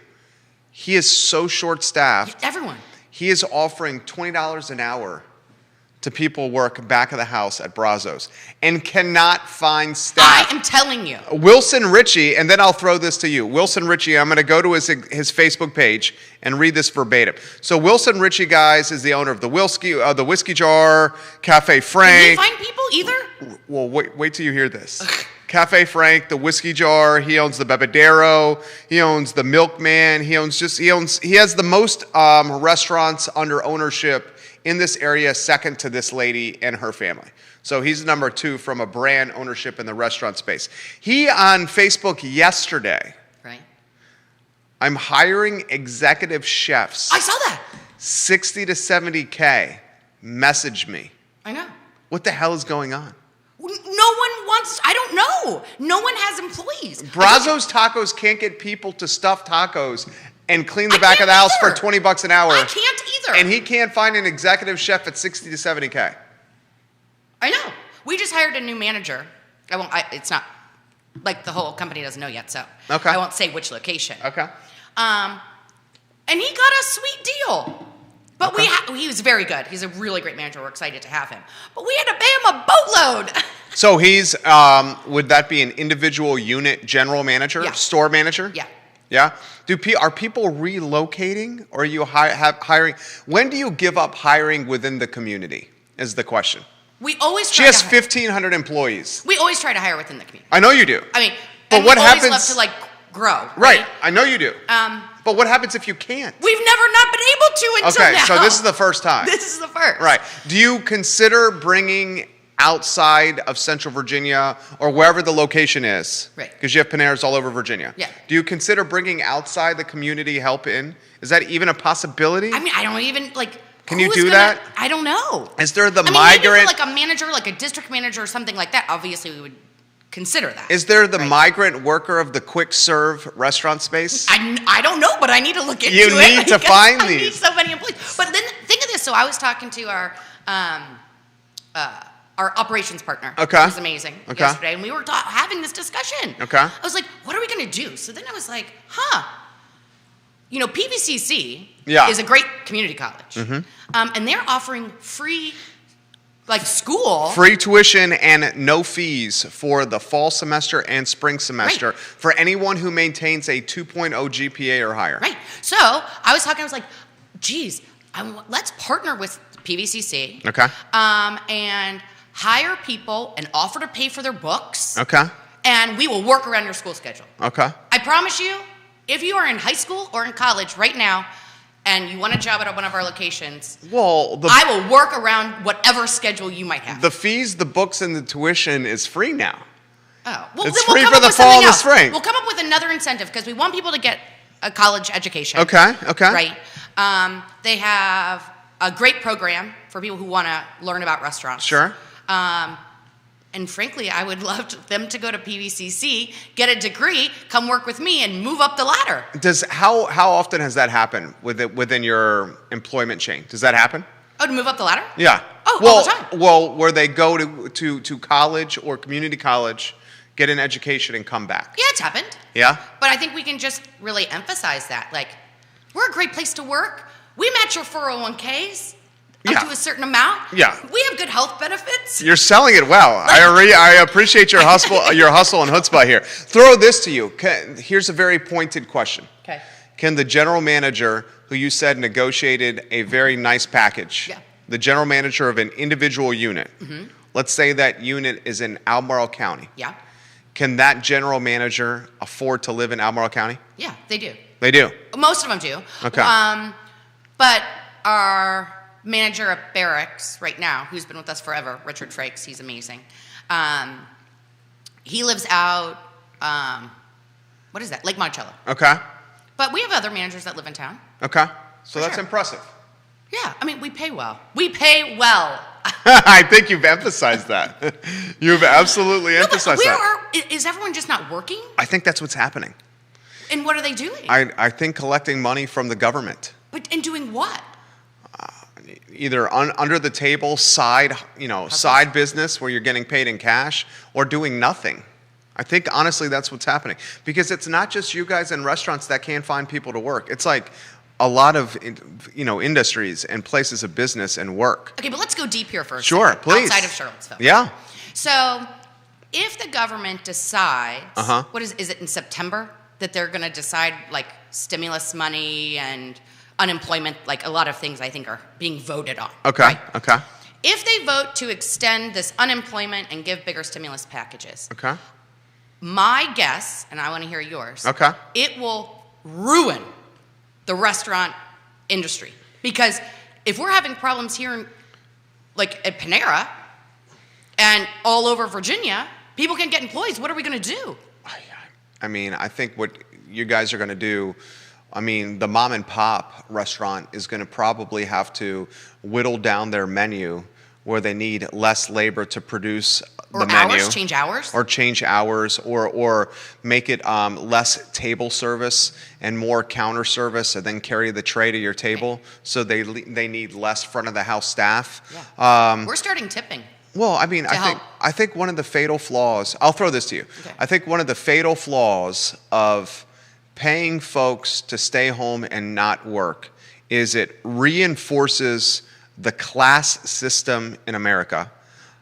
He is so short-staffed. Everyone. He is offering $20 an hour to people work back of the house at Brazos and cannot find staff. I am telling you. Wilson Ritchie, and then I'll throw this to you. Wilson Ritchie, I'm going to go to his Facebook page and read this verbatim. So Wilson Ritchie, guys, is the owner of the Whiskey Jar, Cafe Frank. Can you find people either? Well, wait till you hear this. Cafe Frank, the Whiskey Jar. He owns the Bebedero. He owns the Milkman. He has the most restaurants under ownership in this area, second to this lady and her family. So he's number 2 from a brand ownership in the restaurant space. He on Facebook yesterday. Right. I'm hiring executive chefs. I saw that. 60 to 70K. Message me. I know. What the hell is going on? No one wants, I don't know. No one has employees. Brazos Tacos can't get people to stuff tacos and clean the I back of the can't house for either. $20 an hour. I can't either. And he can't find an executive chef at 60 to 70K. I know. We just hired a new manager. It's not, like the whole company doesn't know yet, so Okay. I won't say which location. Okay. And he got a sweet deal. But he was very good. He's a really great manager. We're excited to have him. But we had to pay him a boatload. So he's, would that be an individual unit general manager, Yeah. store manager? Yeah. Yeah? Are people relocating or are you hiring? When do you give up hiring within the community is the question. We always She try has to hire. 1,500 employees. We always try to hire within the community. I know you do. I mean, But and what we always happens- love to grow. Right. I know you do. Um, But what happens if you can't? We've never not been able to until Okay, now. so this is the first time. This is the first. Right. Do you consider bringing outside of Central Virginia or wherever the location is? Right. Because you have Paneras all over Virginia. Yeah. Do you consider bringing outside the community help in? Is that even a possibility? I mean, I don't even Can who you is do gonna- that? I don't know. Is there the Maybe migrant? for a manager, like a district manager or something like that. Obviously, we would consider that. Is there the Right. migrant worker of the quick serve restaurant space? I don't know, but I need to look into You it. need to because find I need these. so many employees. But then think of this. So I was talking to our operations partner. Okay. It was amazing Okay. yesterday, and we were having this discussion. Okay. I was like, what are we going to do? So then I was like, PVCC Yeah. is a great community college. And they're offering free, school. Free tuition and no fees for the fall semester and spring semester for anyone who maintains a 2.0 GPA or higher. Right. So I was like, geez, let's partner with PVCC. Okay. And hire people and offer to pay for their books. Okay. And we will work around your school schedule. Okay. I promise you, if you are in high school or in college right now and you want a job at one of our locations, Well, I will work around whatever schedule you might have. the fees, the books, and the tuition is free now. Oh, well, It's then we'll free come for up the with fall something and the else. spring. We'll come up with another incentive because we want people to get a college education. Okay. Okay. Right. They have a great program for people who want to learn about restaurants. Sure. And frankly, I would love them to go to PVCC, get a degree, come work with me, and move up the ladder. How often has that happened within your employment chain? Does that happen? Oh, to move up the ladder? Yeah. Oh, well, all the time. Well, where they go to college or community college, get an education, and come back. Yeah, it's happened. Yeah? But I think we can just really emphasize that. Like, we're a great place to work. We match your 401ks up to a certain amount. Yeah. We have good health benefits. You're selling it well. I appreciate your hustle and chutzpah here. Throw this to you. Here's a very pointed question. Okay. Can the general manager, who you said negotiated a very nice package, the general manager of an individual unit, let's say that unit is in Albemarle County. Yeah. Can that general manager afford to live in Albemarle County? Yeah, they do. They do? Most of them do. Okay. But our manager at Barracks right now, who's been with us forever, Richard Frakes, he's amazing. He lives out, what is that? Lake Monticello. Okay. But we have other managers that live in town. Okay. So For that's sure. impressive. Yeah, I mean, we pay well. We pay well. I think you've emphasized that. You've absolutely emphasized that. Is everyone just not working? I think that's what's happening. And what are they doing? I think collecting money from the government. And doing what? Either under the table side business where you're getting paid in cash, or doing nothing. I think honestly that's what's happening, because it's not just you guys in restaurants that can't find people to work. It's like a lot of industries and places of business and work. Okay, but let's go deep here first. Sure, please. Outside of Charlottesville. Yeah. So, if the government decides, Uh-huh. is it in September that they're going to decide like stimulus money and unemployment, like a lot of things I think are being voted on. Okay. Right? Okay. If they vote to extend this unemployment and give bigger stimulus packages, Okay. my guess, and I want to hear yours, Okay. it will ruin the restaurant industry. Because if we're having problems here in, like at Panera and all over Virginia, people can't get employees. What are we going to do? I mean, I think what you guys are going to do, I mean, the mom and pop restaurant is going to probably have to whittle down their menu where they need less labor to produce the menu. Or change hours? Or change hours, or make it less table service and more counter service, and then carry the tray to your table. Okay. So they need less front of the house staff. Yeah. We're starting tipping. Well, I mean, I think one of the fatal flaws, I'll throw this to you. Okay. I think one of the fatal flaws of paying folks to stay home and not work is it reinforces the class system in America.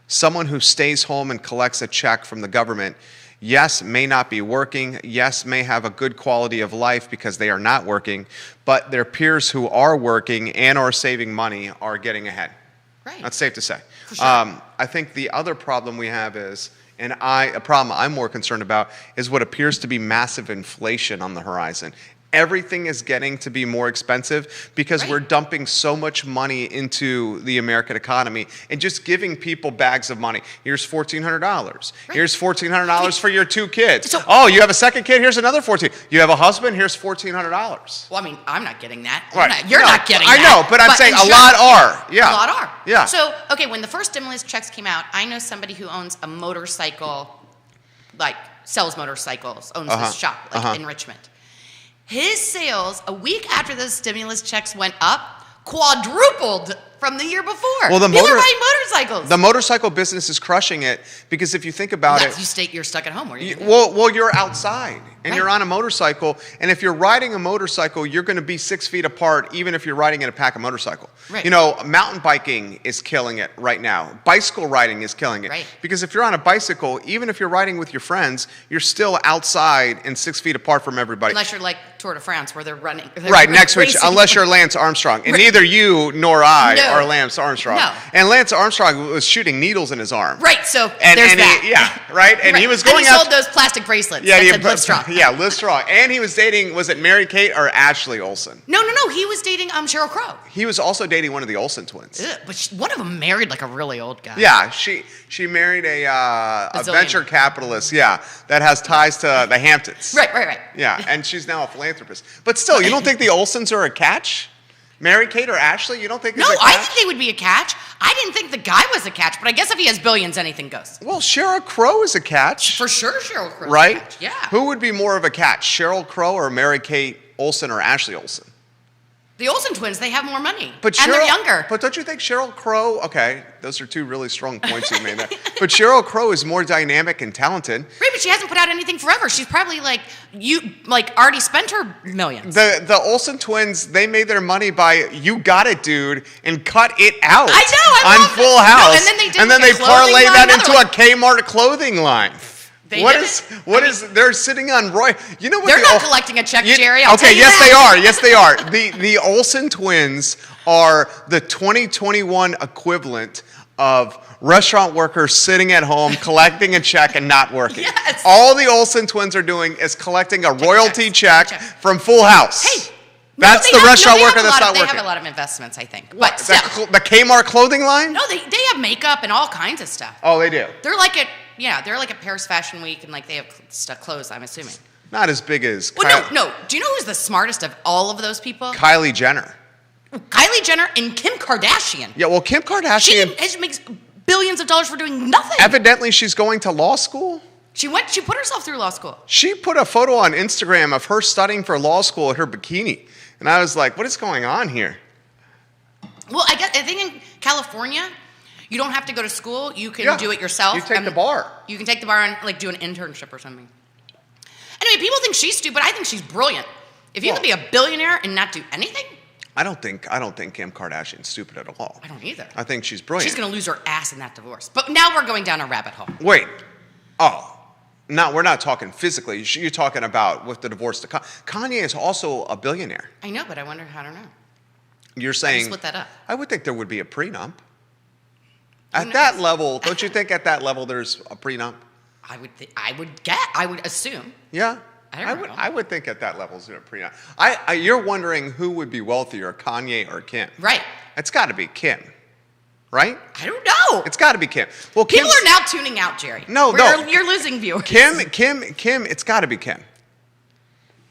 Someone who stays home and collects a check from the government, yes, may not be working, yes, may have a good quality of life because they are not working, but their peers who are working and are saving money are getting ahead. Right. That's safe to say. For sure. I think the other problem we have is, a problem I'm more concerned about, is what appears to be massive inflation on the horizon. Everything is getting to be more expensive because we're dumping so much money into the American economy and just giving people bags of money. Here's $1,400. Right. Here's $1,400 for your 2 kids. So, oh, you have a second kid? Here's another $1,400. You have a husband? Here's $1,400. Well, I mean, I'm not getting that. Right. You're not getting that. I know, but I'm saying a lot are. Yeah. A lot are. Yeah. So, okay, when the first stimulus checks came out, I know somebody who owns a motorcycle, like sells motorcycles, owns this shop in Richmond. His sales, a week after those stimulus checks went up, quadrupled from the year before. Well, People are buying motorcycles. The motorcycle business is crushing it because if you think about it, you're stuck at home. Where you well, you're outside and you're on a motorcycle, and if you're riding a motorcycle, you're going to be 6 feet apart, even if you're riding in a pack of motorcycle. Right. You know, mountain biking is killing it right now. Bicycle riding is killing it. Right. Because if you're on a bicycle, even if you're riding with your friends, you're still outside and 6 feet apart from everybody. Unless you're like Tour de France, where they're running. Right, next to each, unless you're Lance Armstrong. And neither you nor I are Lance Armstrong. No. And Lance Armstrong was shooting needles in his arm. Right, so there's that. Right? And he was going and he sold those plastic bracelets that said Live Strong. Yeah, Live Strong. And he was dating, was it Mary Kate or Ashley Olsen? No, he was dating Sheryl Crow. He was also dating one of the Olsen twins. Ugh, but one of them married like a really old guy. Yeah, she married a venture capitalist, that has ties to the Hamptons. Right. Yeah, and she's now a philanthropist. But still, you don't think the Olsens are a catch? Mary Kate or Ashley, you don't think No, it's a I catch? think they would be a catch. I didn't think the guy was a catch, but I guess if he has billions, anything goes. Well, Sheryl Crow is a catch. For sure, Sheryl Crow. Right? A catch. Yeah. Who would be more of a catch, Sheryl Crow or Mary-Kate Olsen or Ashley Olsen? The Olsen twins, they have more money. But and they're younger. But don't you think Sheryl Crow, okay, those are two really strong points you made there. But Sheryl Crow is more dynamic and talented. Right, but she hasn't put out anything forever. She's probably already spent her millions. The Olsen twins, they made their money by "You Got It, Dude" and cut it out. I know, on Full House. No, and then they did they clothing parlayed line, that into a Kmart clothing line. They're sitting on Roy. You know what? They're not collecting a check, Jerry. Yes, they are. Yes, they are. The Olsen twins are the 2021 equivalent of restaurant workers sitting at home collecting a check and not working. Yes. All the Olsen twins are doing is collecting a royalty check from Full House. Hey. That's the restaurant worker that's not working. They have a lot of investments, I think. But still. The Kmart clothing line? No, they have makeup and all kinds of stuff. Oh, they do? They're like at Paris Fashion Week, and they have stuff clothes, I'm assuming. Not as big as No. Do you know who's the smartest of all of those people? Kylie Jenner. Kylie Jenner and Kim Kardashian. Yeah, well, Kim Kardashian... She makes billions of dollars for doing nothing. Evidently, she's going to law school. She put herself through law school. She put a photo on Instagram of her studying for law school in her bikini. And I was like, what is going on here? Well, I think in California, you don't have to go to school. You can do it yourself. You take the bar. You can take the bar and do an internship or something. Anyway, people think she's stupid. I think she's brilliant. If you can be a billionaire and not do anything. I don't think Kim Kardashian's stupid at all. I don't either. I think she's brilliant. She's going to lose her ass in that divorce. But now we're going down a rabbit hole. Wait. Oh. No, we're not talking physically. You're talking about with the divorce to Kanye is also a billionaire. I know, but I don't know. You're saying split that up. I would think there would be a prenup. At that level, don't you think at that level there's a prenup? I would assume. Yeah. I would think at that level there's a prenup. You're wondering who would be wealthier, Kanye or Kim? Right. It's got to be Kim. Right? I don't know. It's got to be Kim. Well, people are now tuning out, Jerry. No. You're losing viewers. Kim. It's got to be Kim.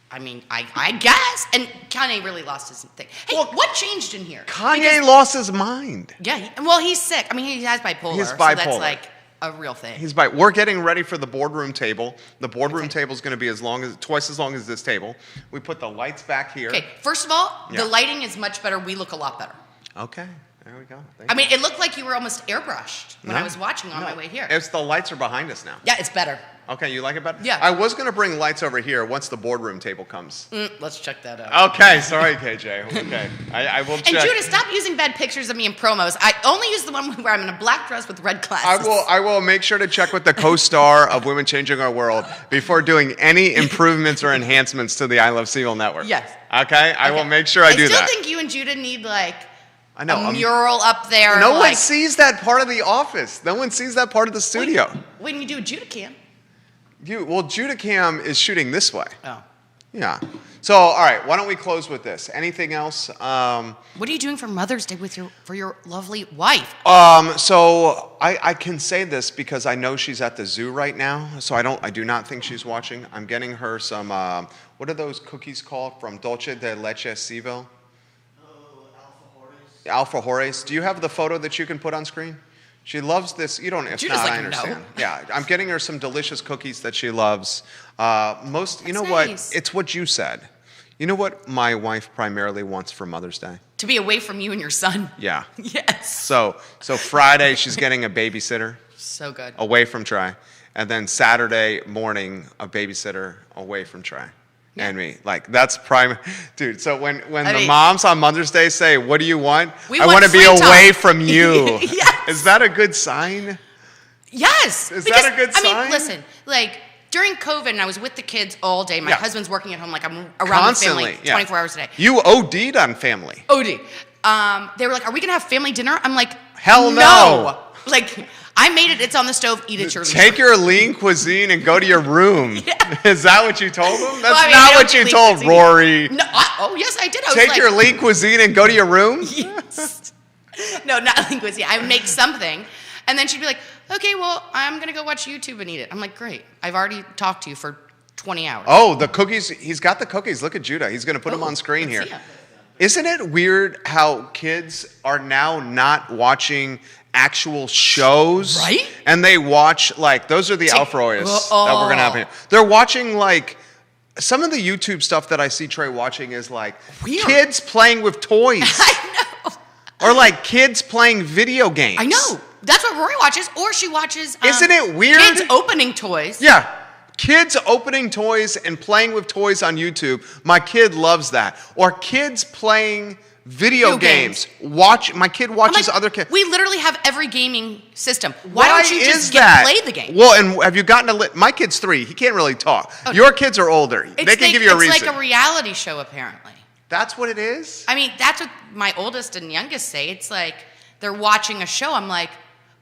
I mean, I guess. And Kanye really lost his thing. Hey, what changed in here? Kanye lost his mind. Yeah. He's sick. I mean, he has bipolar. He's bipolar. So that's like a real thing. We're getting ready for the boardroom table. The boardroom table is going to be twice as long as this table. We put the lights back here. Okay. First of all, the lighting is much better. We look a lot better. Okay. There we go. It looked like you were almost airbrushed when I was watching on my way here. It's the lights are behind us now. Yeah, it's better. Okay, you like it better? Yeah. I was going to bring lights over here once the boardroom table comes. Let's check that out. Okay, sorry, KJ. Okay, I will check. And Judah, stop using bad pictures of me in promos. I only use the one where I'm in a black dress with red glasses. I will make sure to check with the co-star of Women Changing Our World before doing any improvements or enhancements to the I Love Seville network. Yes. Okay, I will make sure I do that. I still think you and Judah need I know, a mural up there. No one sees that part of the office. No one sees that part of the studio. When you do a Judah cam. Judah Cam is shooting this way. Oh. Yeah. So, all right, why don't we close with this? Anything else? What are you doing for Mother's Day for your lovely wife? So I can say this because I know she's at the zoo right now. So I do not think she's watching. I'm getting her some, what are those cookies called from Dolce de Leche Seville? Alfajores. Do you have the photo that you can put on screen? She loves this. You don't. If Judah's not, like, I understand. no. Yeah, I'm getting her some delicious cookies that she loves. What? It's what you said. You know what my wife primarily wants for Mother's Day? To be away from you and your son. Yeah. Yes. So Friday she's getting a babysitter. So good. Away from Trey, and then Saturday morning a babysitter away from Trey. Yeah. And me. That's prime. Dude, so when the moms on Mother's Day say, what do you want? I want to be away from you. Yes. Is that a good sign? Yes. Is that a good sign? I mean, listen, during COVID, and I was with the kids all day. My husband's working at home, I'm around constantly, the family 24 hours a day. You OD'd on family. OD. They were like, are we going to have family dinner? I'm like, hell no. I made it. It's on the stove. Eat it. Take your lean cuisine and go to your room. Yeah. Is that what you told them? That's not what you told Rory. No. Yes, I did. Take your lean cuisine and go to your room? Yes. No, not lean cuisine. I would make something. And then she'd be like, okay, well, I'm going to go watch YouTube and eat it. I'm like, great. I've already talked to you for 20 hours. Oh, the cookies. He's got the cookies. Look at Judah. He's going to put them on screen here. Isn't it weird how kids are now not watching actual shows? Right? And they watch, like, those are the Alfroys that we're going to have here. They're watching, like, some of the YouTube stuff that I see Trey watching is, like, Weird. kids playing with toys. I know. Or, like, kids playing video games. I know. That's what Rory watches, or she watches. Isn't it weird? Kids opening toys. Yeah. Kids opening toys and playing with toys on YouTube. My kid loves that. Or kids playing video games. My kid watches other kids. We literally have every gaming system. Why don't you just play the game? Well, and have you gotten my kid's 3. He can't really talk. Okay. Your kids are older. They can give you a reason. It's like a reality show, apparently. That's what it is? I mean, that's what my oldest and youngest say. It's like they're watching a show. I'm like,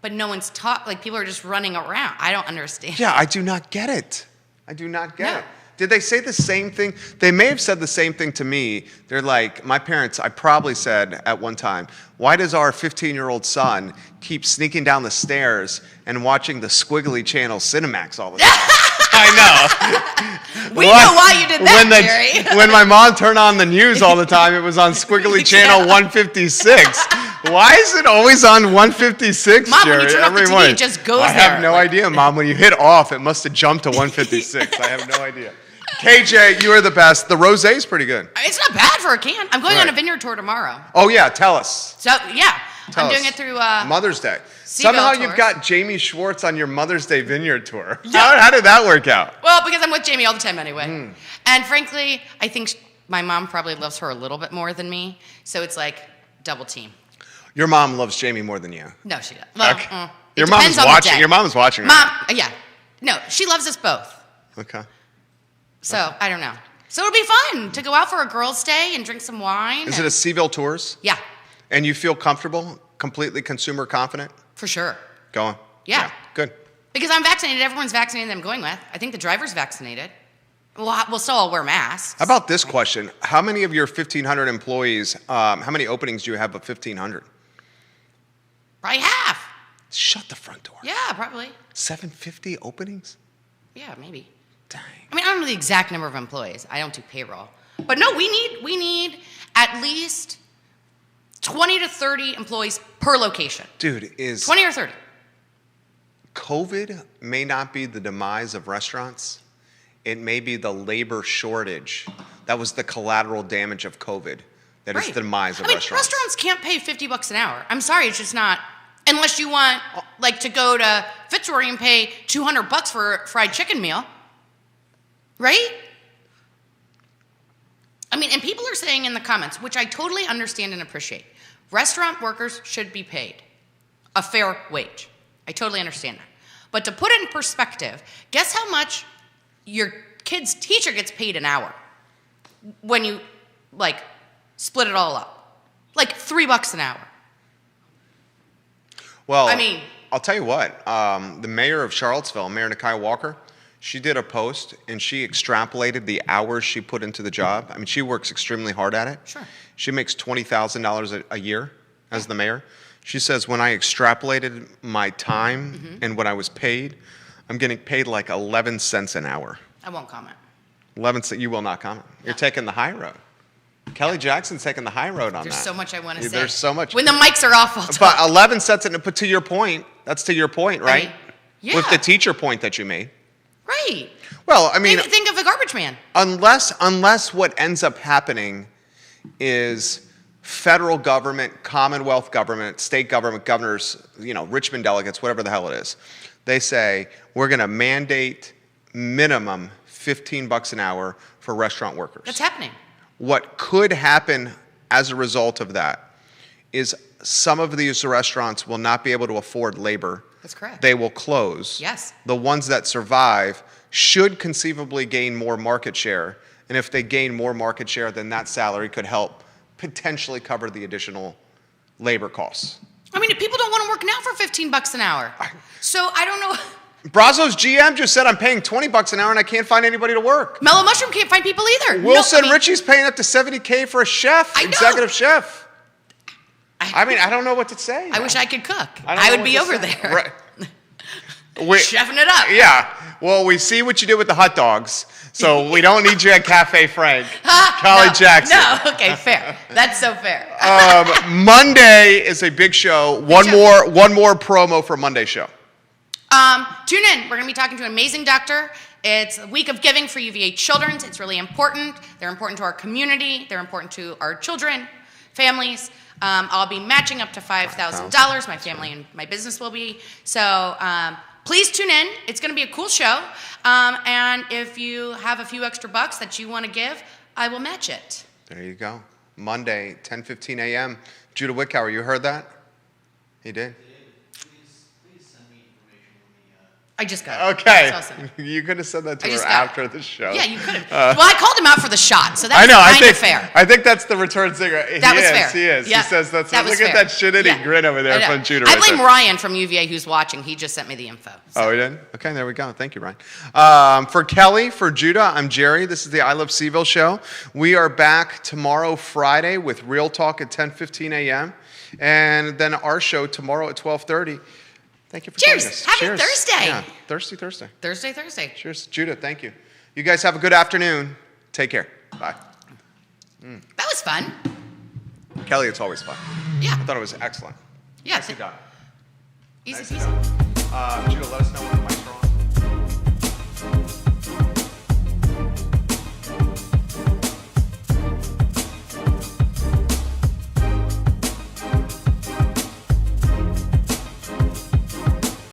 but no one's like people are just running around. I don't understand. Yeah, I do not get it. I do not get it. Did they say the same thing? They may have said the same thing to me. They're like, my parents, I probably said at one time, why does our 15-year-old son keep sneaking down the stairs and watching the squiggly channel Cinemax all the time? I know. We know why you did that, Jerry. When my mom turned on the news all the time, it was on squiggly channel 156. Why is it always on 156, Mom, Jerry? when you turn off the TV, it just goes there. I have no idea, Mom. When you hit off, it must have jumped to 156. I have no idea. KJ, you are the best. The rosé is pretty good. It's not bad for a can. I'm going on a vineyard tour tomorrow. Oh, yeah. Tell us. So, yeah. Tell I'm us. doing it through Mother's Day. Seagull Somehow Tours. you've got Jamie Schwartz on your Mother's Day vineyard tour. Yeah. How did that work out? Well, because I'm with Jamie all the time anyway. And frankly, I think my mom probably loves her a little bit more than me. So it's like double team. Your mom loves Jamie more than you. No, she doesn't. Well, Okay. It Your mom's depends on the watching. day. Your mom's watching. Mom, yeah. No, she loves us both. Okay. So, I don't know. So it'll be fun to go out for a girls' day and drink some wine. Is it a Seaville Tours? Yeah, And you feel comfortable, completely consumer confident? for sure. Going? Yeah. Good. Because I'm vaccinated. Everyone's vaccinated that I'm going with. I think the driver's vaccinated. We'll still all wear masks. How about this question? How many of your 1,500 employees, how many openings do you have of 1,500? Probably half. Shut the front door. Yeah, probably. 750 openings? Yeah, maybe. Dang. I mean, I don't know the exact number of employees. I don't do payroll. But no, we need at least 20 to 30 employees per location. Dude, 20 or 30. COVID may not be the demise of restaurants. It may be the labor shortage. That was the collateral damage of COVID. That is the demise of restaurants. Restaurants can't pay $50 an hour. I'm sorry, it's just not. Unless you want, like, to go to Fitzroy and pay $200 for a fried chicken meal. Right? I mean, and people are saying in the comments, which I totally understand and appreciate, restaurant workers should be paid a fair wage. I totally understand that. But to put it in perspective, guess how much your kid's teacher gets paid an hour when you, like, split it all up? Like $3 an hour. Well, I mean, I'll tell you what. The mayor of Charlottesville, Mayor Nakai Walker, she did a post and she extrapolated the hours she put into the job. I mean, she works extremely hard at it. Sure. She makes $20,000 a year as the mayor. She says, when I extrapolated my time and what I was paid, I'm getting paid like 11 cents an hour. I won't comment. 11 cents, you will not comment. You're taking the high road. Kelly Jackson's taking the high road on There's that. so much I want to say. There's so much. When the mics are off, I'll But talk. 11 cents, but to your point, that's to your point, right? Yeah. With the teacher point that you made. Right. Well, I mean, Think of the garbage man. unless what ends up happening is federal government, Commonwealth government, state government, governors, Richmond delegates, whatever the hell it is, they say, we're going to mandate minimum $15 an hour for restaurant workers. That's happening. What could happen as a result of that is some of these restaurants will not be able to afford labor. That's correct. They will close. Yes. The ones that survive should conceivably gain more market share. And if they gain more market share, then that salary could help potentially cover the additional labor costs. I mean, people don't want to work now for $15 an hour. So I don't know. Brazos GM just said I'm paying $20 an hour and I can't find anybody to work. Mellow Mushroom can't find people either. Wilson Ritchie's paying up to $70K for a chef, I know. executive chef. I mean, I don't know what to say. I wish I could cook. I I don't would know be what to over say. there. Right. Chefing it up. Yeah. Well, we see what you did with the hot dogs. So we don't need you at Cafe Frank, Callie No, Jackson. No, okay, fair. That's so fair. Monday is a big show. One more promo for Monday's show. Tune in. We're going to be talking to an amazing doctor. It's a week of giving for UVA Children's. It's really important. They're important to our community. They're important to our children, families. I'll be matching up to $5,000. My family and my business will be. So please tune in. It's going to be a cool show. And if you have a few extra bucks that you want to give, I will match it. There you go. Monday, 10:15 a.m. Judah Wickower, you heard that? He did? Please send me information when I just got it. Okay. That's awesome. You could have said that to I her just got after the show. Yeah, you could have. Well, I called him out for the shot, so I that's know. kind of fair. I think that's the return singer. That was fair. He is. Yeah, He says that's. that was Look at fair. that shit-eating grin over there I know. from Judah. I right blame there. Ryan from UVA who's watching. He just sent me the info. So. Oh, he did? Okay, there we go. Thank you, Ryan. For Kelly, for Judah, I'm Jerry. This is the I Love Seville show. We are back tomorrow, Friday, with Real Talk at 10:15 a.m. And then our show tomorrow at 12:30. Thank you for Cheers. joining us. Happy Cheers. Thursday. Yeah, Thursday. Thursday. Cheers. Judah, thank you. You guys have a good afternoon. Take care. Bye. That was fun. Kelly, it's always fun. Yeah. I thought it was excellent. Yeah. Nicely done. Easy Nicely peasy. done. Judah, let us know when